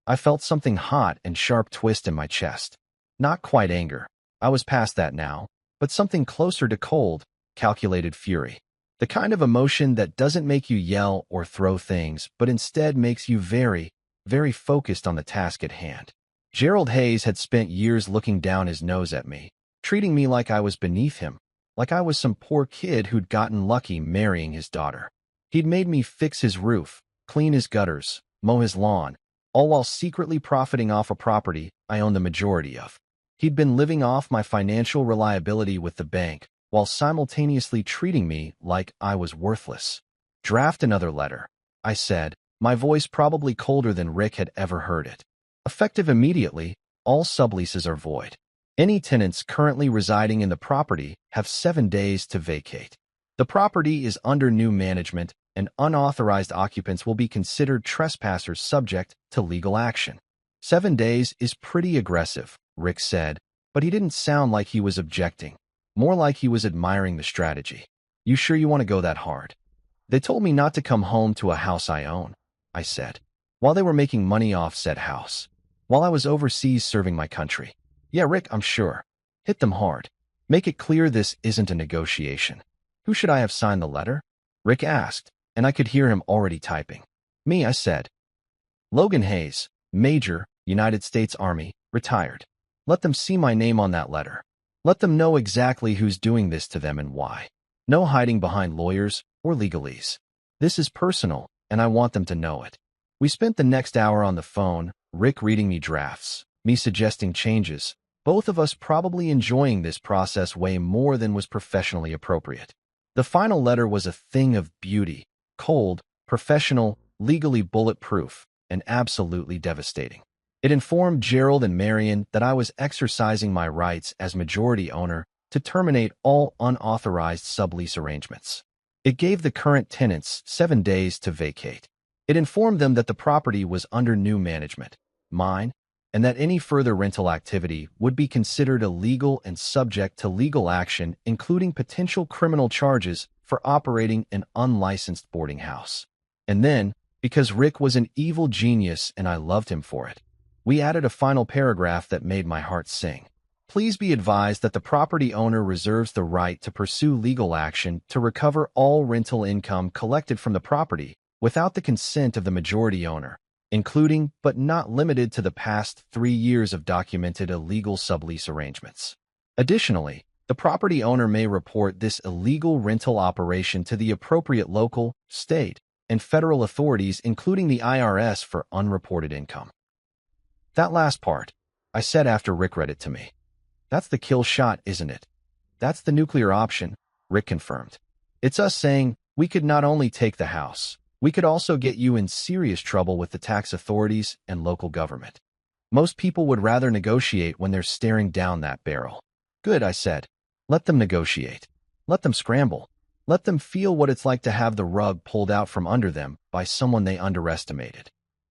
I felt something hot and sharp twist in my chest. Not quite anger. I was past that now, but something closer to cold, calculated fury. The kind of emotion that doesn't make you yell or throw things, but instead makes you very, very focused on the task at hand. Gerald Hayes had spent years looking down his nose at me, treating me like I was beneath him, like I was some poor kid who'd gotten lucky marrying his daughter. He'd made me fix his roof, clean his gutters, mow his lawn, all while secretly profiting off a property I owned the majority of. He'd been living off my financial reliability with the bank, while simultaneously treating me like I was worthless. Draft another letter, I said, my voice probably colder than Rick had ever heard it. Effective immediately, all subleases are void. Any tenants currently residing in the property have 7 days to vacate. The property is under new management, and unauthorized occupants will be considered trespassers subject to legal action. 7 days is pretty aggressive, Rick said, but he didn't sound like he was objecting. More like he was admiring the strategy. You sure you want to go that hard? They told me not to come home to a house I own, I said, while they were making money off said house, while I was overseas serving my country. Yeah, Rick, I'm sure. Hit them hard. Make it clear this isn't a negotiation. Who should I have signed the letter? Rick asked, and I could hear him already typing. Me, I said. Logan Hayes, Major, United States Army, retired. Let them see my name on that letter. Let them know exactly who's doing this to them and why. No hiding behind lawyers or legalese. This is personal, and I want them to know it. We spent the next hour on the phone, Rick reading me drafts, me suggesting changes, both of us probably enjoying this process way more than was professionally appropriate. The final letter was a thing of beauty, cold, professional, legally bulletproof, and absolutely devastating. It informed Gerald and Marion that I was exercising my rights as majority owner to terminate all unauthorized sublease arrangements. It gave the current tenants 7 days to vacate. It informed them that the property was under new management, mine, and that any further rental activity would be considered illegal and subject to legal action, including potential criminal charges for operating an unlicensed boarding house. And then, because Rick was an evil genius and I loved him for it, we added a final paragraph that made my heart sing. Please be advised that the property owner reserves the right to pursue legal action to recover all rental income collected from the property without the consent of the majority owner, including but not limited to the past 3 years of documented illegal sublease arrangements. Additionally, the property owner may report this illegal rental operation to the appropriate local, state, and federal authorities, including the IRS, for unreported income. That last part, I said after Rick read it to me. That's the kill shot, isn't it? That's the nuclear option, Rick confirmed. It's us saying, we could not only take the house, we could also get you in serious trouble with the tax authorities and local government. Most people would rather negotiate when they're staring down that barrel. Good, I said. Let them negotiate. Let them scramble. Let them feel what it's like to have the rug pulled out from under them by someone they underestimated.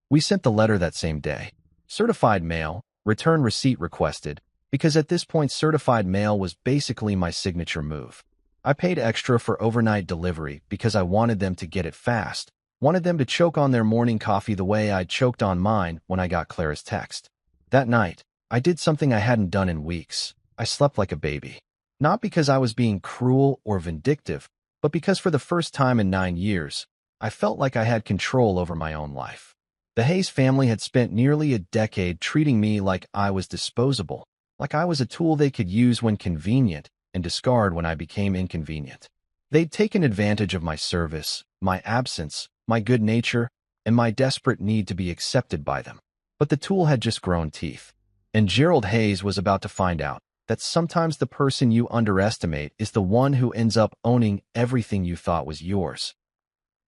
We sent the letter that same day. Certified mail, return receipt requested, because at this point certified mail was basically my signature move. I paid extra for overnight delivery because I wanted them to get it fast, wanted them to choke on their morning coffee the way I'd choked on mine when I got Clara's text. That night, I did something I hadn't done in weeks. I slept like a baby. Not because I was being cruel or vindictive, but because for the first time in 9 years, I felt like I had control over my own life. The Hayes family had spent nearly a decade treating me like I was disposable, like I was a tool they could use when convenient and discard when I became inconvenient. They'd taken advantage of my service, my absence, my good nature, and my desperate need to be accepted by them. But the tool had just grown teeth. And Gerald Hayes was about to find out that sometimes the person you underestimate is the one who ends up owning everything you thought was yours.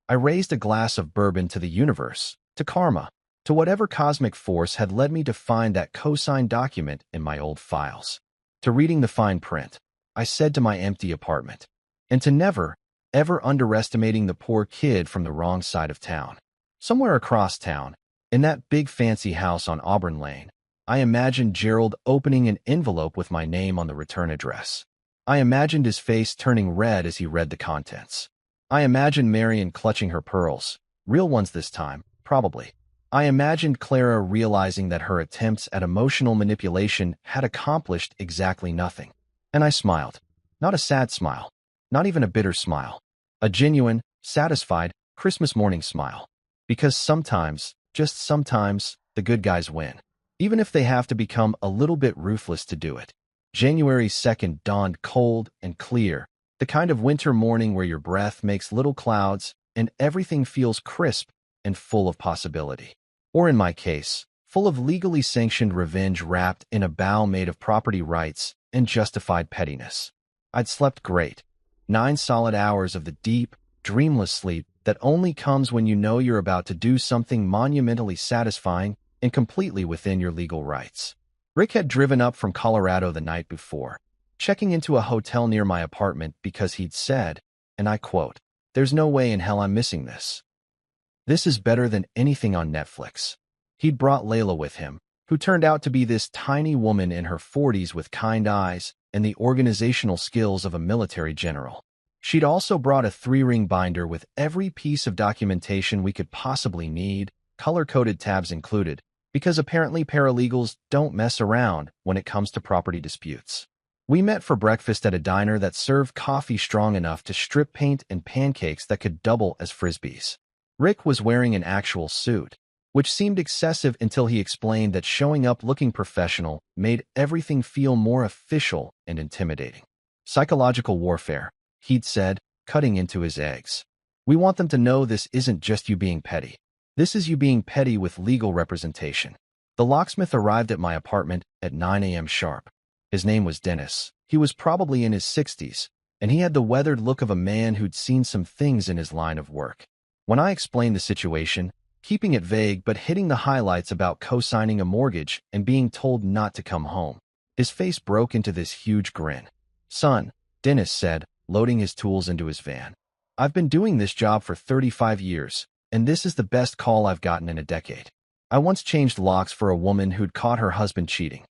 I raised a glass of bourbon to the universe, to karma, to whatever cosmic force had led me to find that co-signed document in my old files, to reading the fine print, I said to my empty apartment, and to never, ever underestimating the poor kid from the wrong side of town. Somewhere across town, in that big fancy house on Auburn Lane, I imagined Gerald opening an envelope with my name on the return address. I imagined his face turning red as he read the contents. I imagined Marion clutching her pearls, real ones this time, probably. I imagined Clara realizing that her attempts at emotional manipulation had accomplished exactly nothing. And I smiled. Not a sad smile. Not even a bitter smile. A genuine, satisfied, Christmas morning smile. Because sometimes, just sometimes, the good guys win. Even if they have to become a little bit ruthless to do it. January 2nd dawned cold and clear, the kind of winter morning where your breath makes little clouds and everything feels crisp and full of possibility. Or in my case, full of legally sanctioned revenge wrapped in a bow made of property rights and justified pettiness. I'd slept great. 9 solid hours of the deep, dreamless sleep that only comes when you know you're about to do something monumentally satisfying and completely within your legal rights. Rick had driven up from Colorado the night before, checking into a hotel near my apartment because he'd said, and I quote, "There's no way in hell I'm missing this. This is better than anything on Netflix." He'd brought Layla with him, who turned out to be this tiny woman in her 40s with kind eyes and the organizational skills of a military general. She'd also brought a 3-ring binder with every piece of documentation we could possibly need, color-coded tabs included, because apparently paralegals don't mess around when it comes to property disputes. We met for breakfast at a diner that served coffee strong enough to strip paint and pancakes that could double as frisbees. Rick was wearing an actual suit, which seemed excessive until he explained that showing up looking professional made everything feel more official and intimidating. Psychological warfare, he'd said, cutting into his eggs. We want them to know this isn't just you being petty. This is you being petty with legal representation. The locksmith arrived at my apartment at 9 a.m. sharp. His name was Dennis. He was probably in his 60s, and he had the weathered look of a man who'd seen some things in his line of work. When I explained the situation, keeping it vague but hitting the highlights about co-signing a mortgage and being told not to come home, his face broke into this huge grin. "Son," Dennis said, loading his tools into his van. "I've been doing this job for 35 years, and this is the best call I've gotten in a decade. I once changed locks for a woman who'd caught her husband cheating.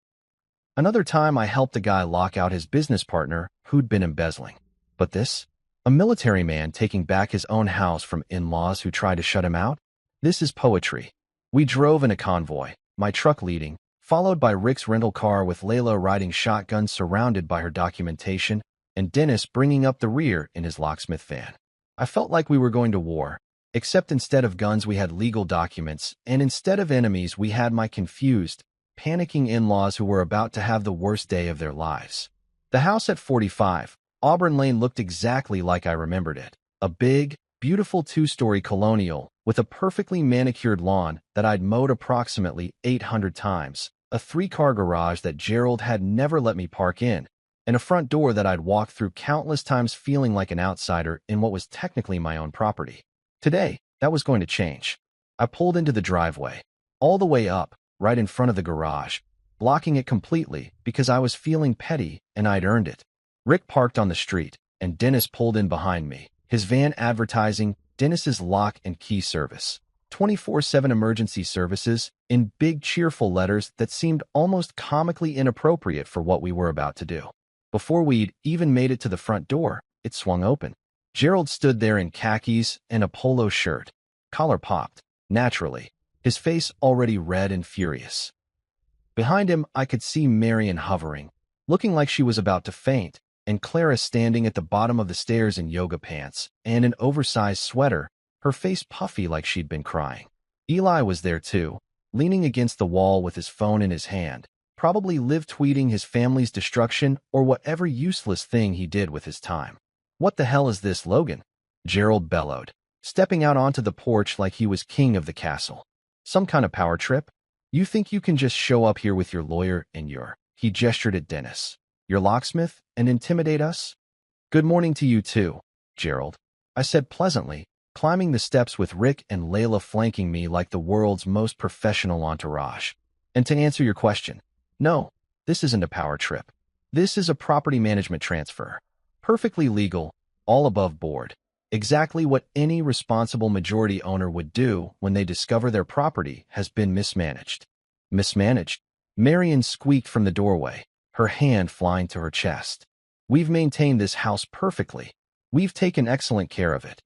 Another time I helped a guy lock out his business partner who'd been embezzling. But this? A military man taking back his own house from in-laws who tried to shut him out? This is poetry." We drove in a convoy, my truck leading, followed by Rick's rental car with Layla riding shotgun surrounded by her documentation, and Dennis bringing up the rear in his locksmith van. I felt like we were going to war, except instead of guns we had legal documents, and instead of enemies we had my confused, panicking in-laws who were about to have the worst day of their lives. The house at 45, Auburn Lane looked exactly like I remembered it. A big, beautiful 2-story colonial with a perfectly manicured lawn that I'd mowed approximately 800 times, a 3-car garage that Gerald had never let me park in, and a front door that I'd walked through countless times feeling like an outsider in what was technically my own property. Today, that was going to change. I pulled into the driveway, all the way up, right in front of the garage, blocking it completely because I was feeling petty and I'd earned it. Rick parked on the street, and Dennis pulled in behind me, his van advertising Dennis's lock and key service. 24/7 emergency services in big cheerful letters that seemed almost comically inappropriate for what we were about to do. Before we'd even made it to the front door, it swung open. Gerald stood there in khakis and a polo shirt, collar popped, naturally, his face already red and furious. Behind him, I could see Marion hovering, looking like she was about to faint, and Clara standing at the bottom of the stairs in yoga pants and an oversized sweater, her face puffy like she'd been crying. Eli was there too, leaning against the wall with his phone in his hand, probably live tweeting his family's destruction or whatever useless thing he did with his time. "What the hell is this, Logan?" Gerald bellowed, stepping out onto the porch like he was king of the castle. "Some kind of power trip? You think you can just show up here with your lawyer and he gestured at Dennis, your locksmith, and intimidate us? Good morning to you too, Gerald, I said pleasantly, climbing the steps with Rick and Layla flanking me like the world's most professional entourage. And to answer your question, no, this isn't a power trip. This is a property management transfer. Perfectly legal, all above board. Exactly what any responsible majority owner would do when they discover their property has been mismanaged. Mismanaged? Marion squeaked from the doorway, her hand flying to her chest. We've maintained this house perfectly. We've taken excellent care of it.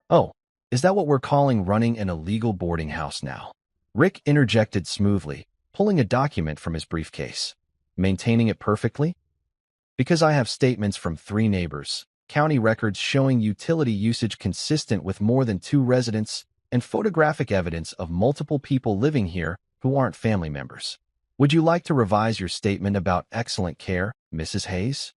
Oh, is that what we're calling running an illegal boarding house now? Rick interjected smoothly, pulling a document from his briefcase. Maintaining it perfectly? Because I have statements from 3 neighbors, county records showing utility usage consistent with more than 2 residents, and photographic evidence of multiple people living here who aren't family members. Would you like to revise your statement about excellent care, Mrs. Hayes?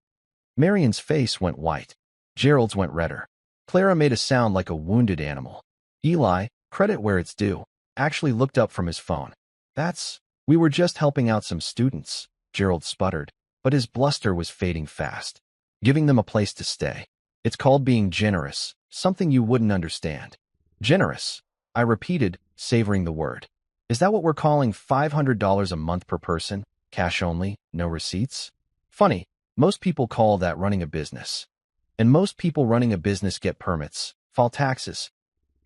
Marion's face went white. Gerald's went redder. Clara made a sound like a wounded animal. Eli, credit where it's due, actually looked up from his phone. We were just helping out some students, Gerald sputtered, but his bluster was fading fast. Giving them a place to stay. It's called being generous, something you wouldn't understand. Generous, I repeated, savoring the word. Is that what we're calling $500 a month per person, cash only, no receipts? Funny, most people call that running a business. And most people running a business get permits, file taxes,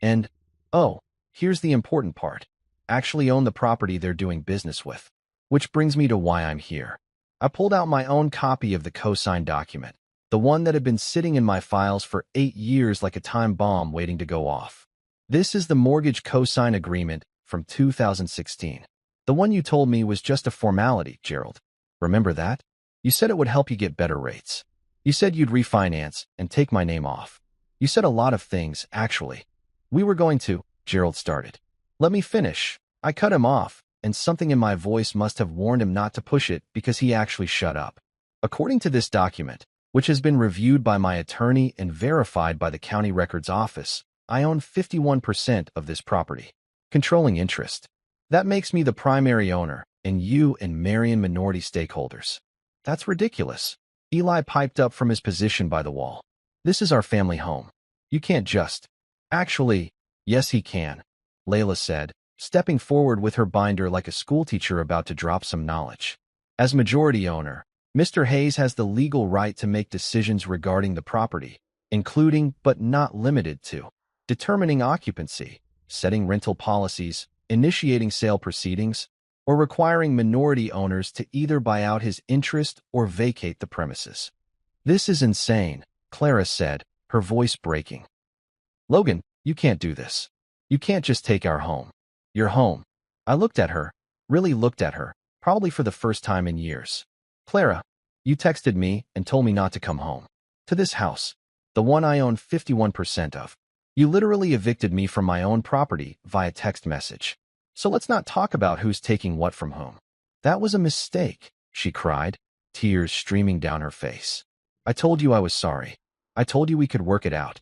and, oh, here's the important part, actually own the property they're doing business with. Which brings me to why I'm here. I pulled out my own copy of the cosign document, the one that had been sitting in my files for 8 years like a time bomb waiting to go off. This is the mortgage cosign agreement from 2016. The one you told me was just a formality, Gerald. Remember that? You said it would help you get better rates. You said you'd refinance and take my name off. You said a lot of things, actually. We were going to, Gerald started. Let me finish. I cut him off, and something in my voice must have warned him not to push it because he actually shut up. According to this document, which has been reviewed by my attorney and verified by the county records office, I own 51% of this property. Controlling interest. That makes me the primary owner, and you and Marion minority stakeholders. That's ridiculous. Eli piped up from his position by the wall. This is our family home. You can't just... Actually, yes he can, Layla said, stepping forward with her binder like a schoolteacher about to drop some knowledge. As majority owner, Mr. Hayes has the legal right to make decisions regarding the property, including but not limited to determining occupancy, setting rental policies, initiating sale proceedings, or requiring minority owners to either buy out his interest or vacate the premises. This is insane, Clara said, her voice breaking. Logan, you can't do this. You can't just take our home. Your home. I looked at her, really looked at her, probably for the first time in years. Clara, you texted me and told me not to come home. To this house. The one I own 51% of. You literally evicted me from my own property via text message. So let's not talk about who's taking what from whom. That was a mistake, she cried, tears streaming down her face. I told you I was sorry. I told you we could work it out.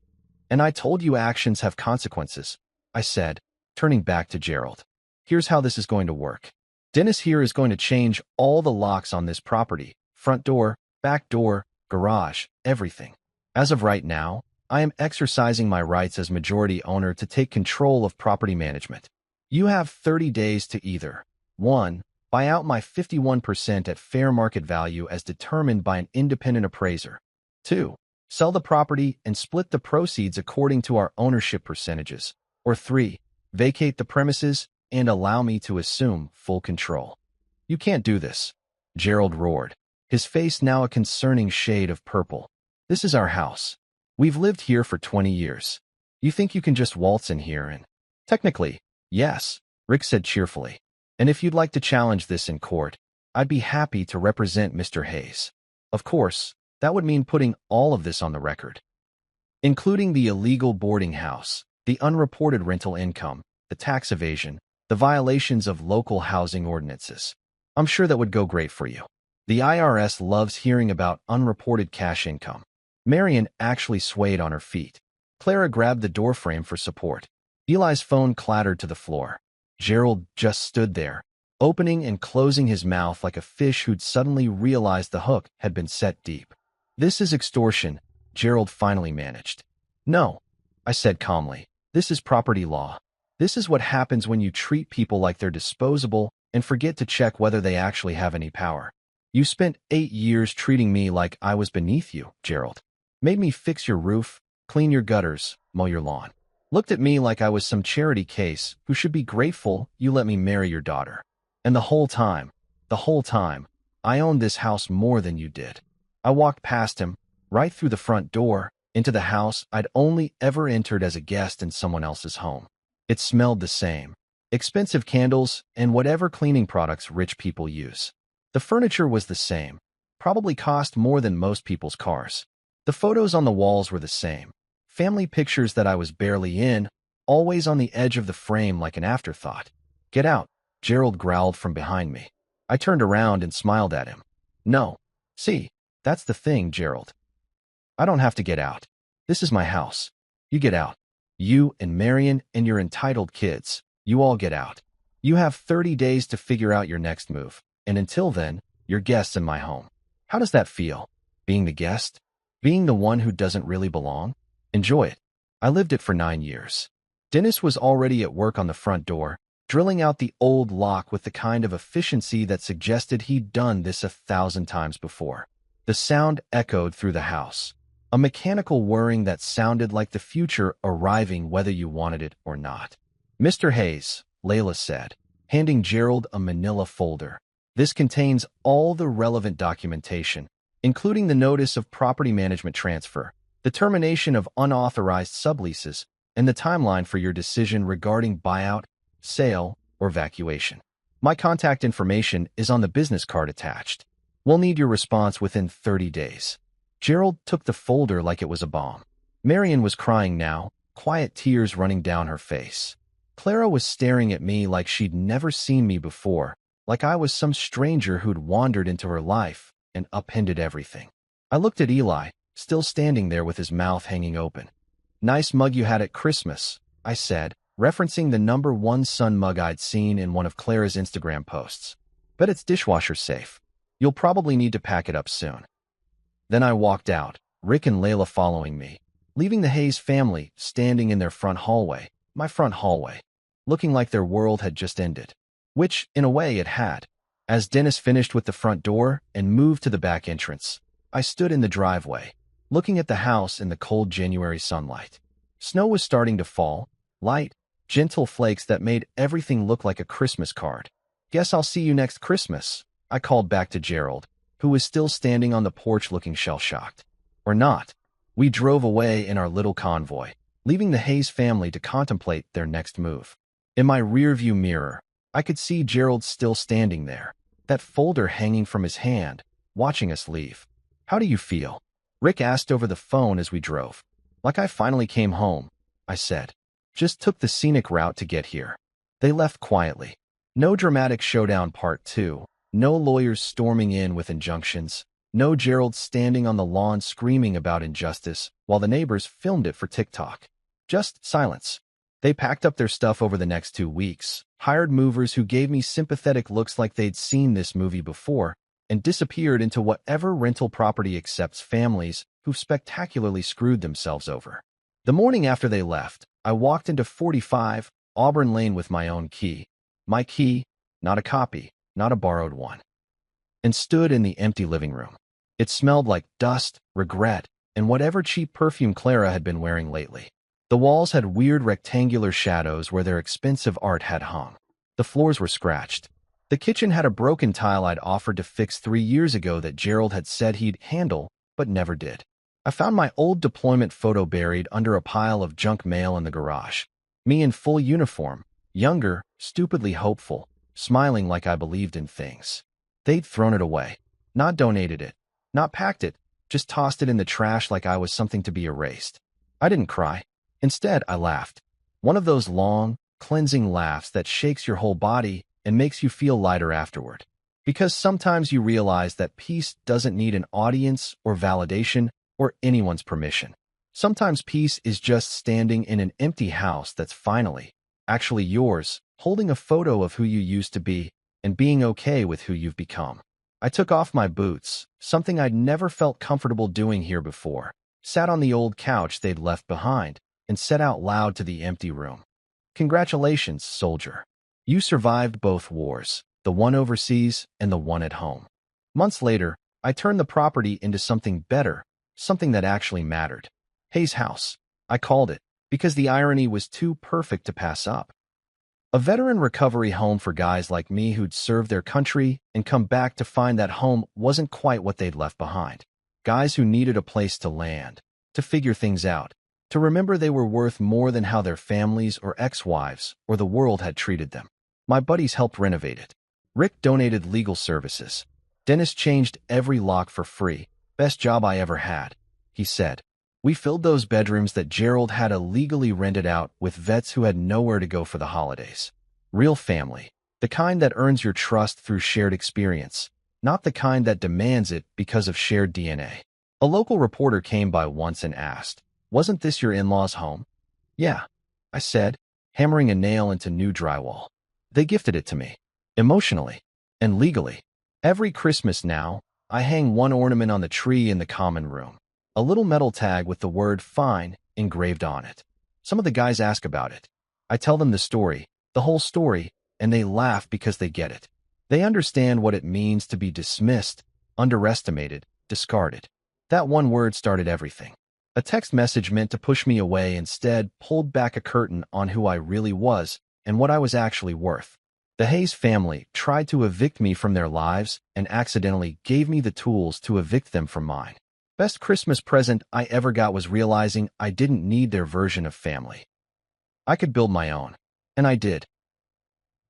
And I told you actions have consequences, I said, turning back to Gerald. Here's how this is going to work. Dennis here is going to change all the locks on this property, front door, back door, garage, everything. As of right now, I am exercising my rights as majority owner to take control of property management. You have 30 days to either 1. Buy out my 51% at fair market value as determined by an independent appraiser. 2. Sell the property and split the proceeds according to our ownership percentages. Or 3. Vacate the premises and allow me to assume full control. You can't do this, Gerald roared, his face now a concerning shade of purple. This is our house. We've lived here for 20 years. You think you can just waltz in here and... Technically, yes, Rick said cheerfully. And if you'd like to challenge this in court, I'd be happy to represent Mr. Hayes. Of course, that would mean putting all of this on the record, including the illegal boarding house, the unreported rental income, the tax evasion, the violations of local housing ordinances. I'm sure that would go great for you. The IRS loves hearing about unreported cash income. Marion actually swayed on her feet. Clara grabbed the doorframe for support. Eli's phone clattered to the floor. Gerald just stood there, opening and closing his mouth like a fish who'd suddenly realized the hook had been set deep. "This is extortion," Gerald finally managed. "No," I said calmly. "This is property law. This is what happens when you treat people like they're disposable and forget to check whether they actually have any power. You spent 8 years treating me like I was beneath you, Gerald. Made me fix your roof, clean your gutters, mow your lawn. Looked at me like I was some charity case who should be grateful you let me marry your daughter. And the whole time, I owned this house more than you did." I walked past him, right through the front door, into the house I'd only ever entered as a guest in someone else's home. It smelled the same. Expensive candles and whatever cleaning products rich people use. The furniture was the same. Probably cost more than most people's cars. The photos on the walls were the same. Family pictures that I was barely in, always on the edge of the frame like an afterthought. "Get out," Gerald growled from behind me. I turned around and smiled at him. "No. See, that's the thing, Gerald. I don't have to get out. This is my house. You get out. You and Marion and your entitled kids, you all get out. You have 30 days to figure out your next move, and until then, you're guests in my home." How does that feel? Being the guest? Being the one who doesn't really belong? Enjoy it. I lived it for 9 years. Dennis was already at work on the front door, drilling out the old lock with the kind of efficiency that suggested he'd done this 1,000 times before. The sound echoed through the house. A mechanical whirring that sounded like the future arriving whether you wanted it or not. "Mr. Hayes," Layla said, handing Gerald a manila folder. "This contains all the relevant documentation, including the notice of property management transfer, the termination of unauthorized subleases, and the timeline for your decision regarding buyout, sale, or vacuation. My contact information is on the business card attached. We'll need your response within 30 days. Gerald took the folder like it was a bomb. Marion was crying now, quiet tears running down her face. Clara was staring at me like she'd never seen me before, like I was some stranger who'd wandered into her life and upended everything. I looked at Eli, still standing there with his mouth hanging open. "Nice mug you had at Christmas," I said, referencing the #1 sun mug I'd seen in one of Clara's Instagram posts. "Bet it's dishwasher safe. You'll probably need to pack it up soon." Then I walked out, Rick and Layla following me, leaving the Hayes family standing in their front hallway, my front hallway, looking like their world had just ended. Which, in a way, it had. As Dennis finished with the front door and moved to the back entrance, I stood in the driveway, looking at the house in the cold January sunlight. Snow was starting to fall, light, gentle flakes that made everything look like a Christmas card. "Guess I'll see you next Christmas," I called back to Gerald, who was still standing on the porch looking shell-shocked. Or not. We drove away in our little convoy, leaving the Hayes family to contemplate their next move. In my rearview mirror, I could see Gerald still standing there, that folder hanging from his hand, watching us leave. "How do you feel?" Rick asked over the phone as we drove. "Like I finally came home," I said. "Just took the scenic route to get here." They left quietly. No dramatic showdown part 2. No lawyers storming in with injunctions. No Gerald standing on the lawn screaming about injustice while the neighbors filmed it for TikTok. Just silence. They packed up their stuff over the next 2 weeks, hired movers who gave me sympathetic looks like they'd seen this movie before, and disappeared into whatever rental property accepts families who've spectacularly screwed themselves over. The morning after they left, I walked into 45 Auburn Lane with my own key. My key, not a copy, not a borrowed one. And stood in the empty living room. It smelled like dust, regret, and whatever cheap perfume Clara had been wearing lately. The walls had weird rectangular shadows where their expensive art had hung. The floors were scratched. The kitchen had a broken tile I'd offered to fix 3 years ago that Gerald had said he'd handle, but never did. I found my old deployment photo buried under a pile of junk mail in the garage. Me in full uniform, younger, stupidly hopeful, smiling like I believed in things. They'd thrown it away. Not donated it. Not packed it. Just tossed it in the trash like I was something to be erased. I didn't cry. Instead, I laughed. One of those long, cleansing laughs that shakes your whole body and makes you feel lighter afterward. Because sometimes you realize that peace doesn't need an audience or validation or anyone's permission. Sometimes peace is just standing in an empty house that's finally, actually yours, holding a photo of who you used to be, and being okay with who you've become. I took off my boots, something I'd never felt comfortable doing here before, sat on the old couch they'd left behind, and said out loud to the empty room, "Congratulations, soldier. You survived both wars, the one overseas and the one at home." Months later, I turned the property into something better, something that actually mattered. Hayes House, I called it, because the irony was too perfect to pass up. A veteran recovery home for guys like me who'd served their country and come back to find that home wasn't quite what they'd left behind. Guys who needed a place to land, to figure things out, to remember they were worth more than how their families or ex-wives or the world had treated them. My buddies helped renovate it. Rick donated legal services. Dennis changed every lock for free. "Best job I ever had," he said. We filled those bedrooms that Gerald had illegally rented out with vets who had nowhere to go for the holidays. Real family. The kind that earns your trust through shared experience, not the kind that demands it because of shared DNA. A local reporter came by once and asked, "Wasn't this your in-laws' home?" "Yeah," I said, hammering a nail into new drywall. "They gifted it to me. Emotionally. And legally. Every Christmas now, I hang one ornament on the tree in the common room. A little metal tag with the word 'fine' engraved on it. Some of the guys ask about it. I tell them the story, the whole story, and they laugh because they get it. They understand what it means to be dismissed, underestimated, discarded. That one word started everything. A text message meant to push me away instead pulled back a curtain on who I really was and what I was actually worth. The Hayes family tried to evict me from their lives and accidentally gave me the tools to evict them from mine. Best Christmas present I ever got was realizing I didn't need their version of family. I could build my own. And I did.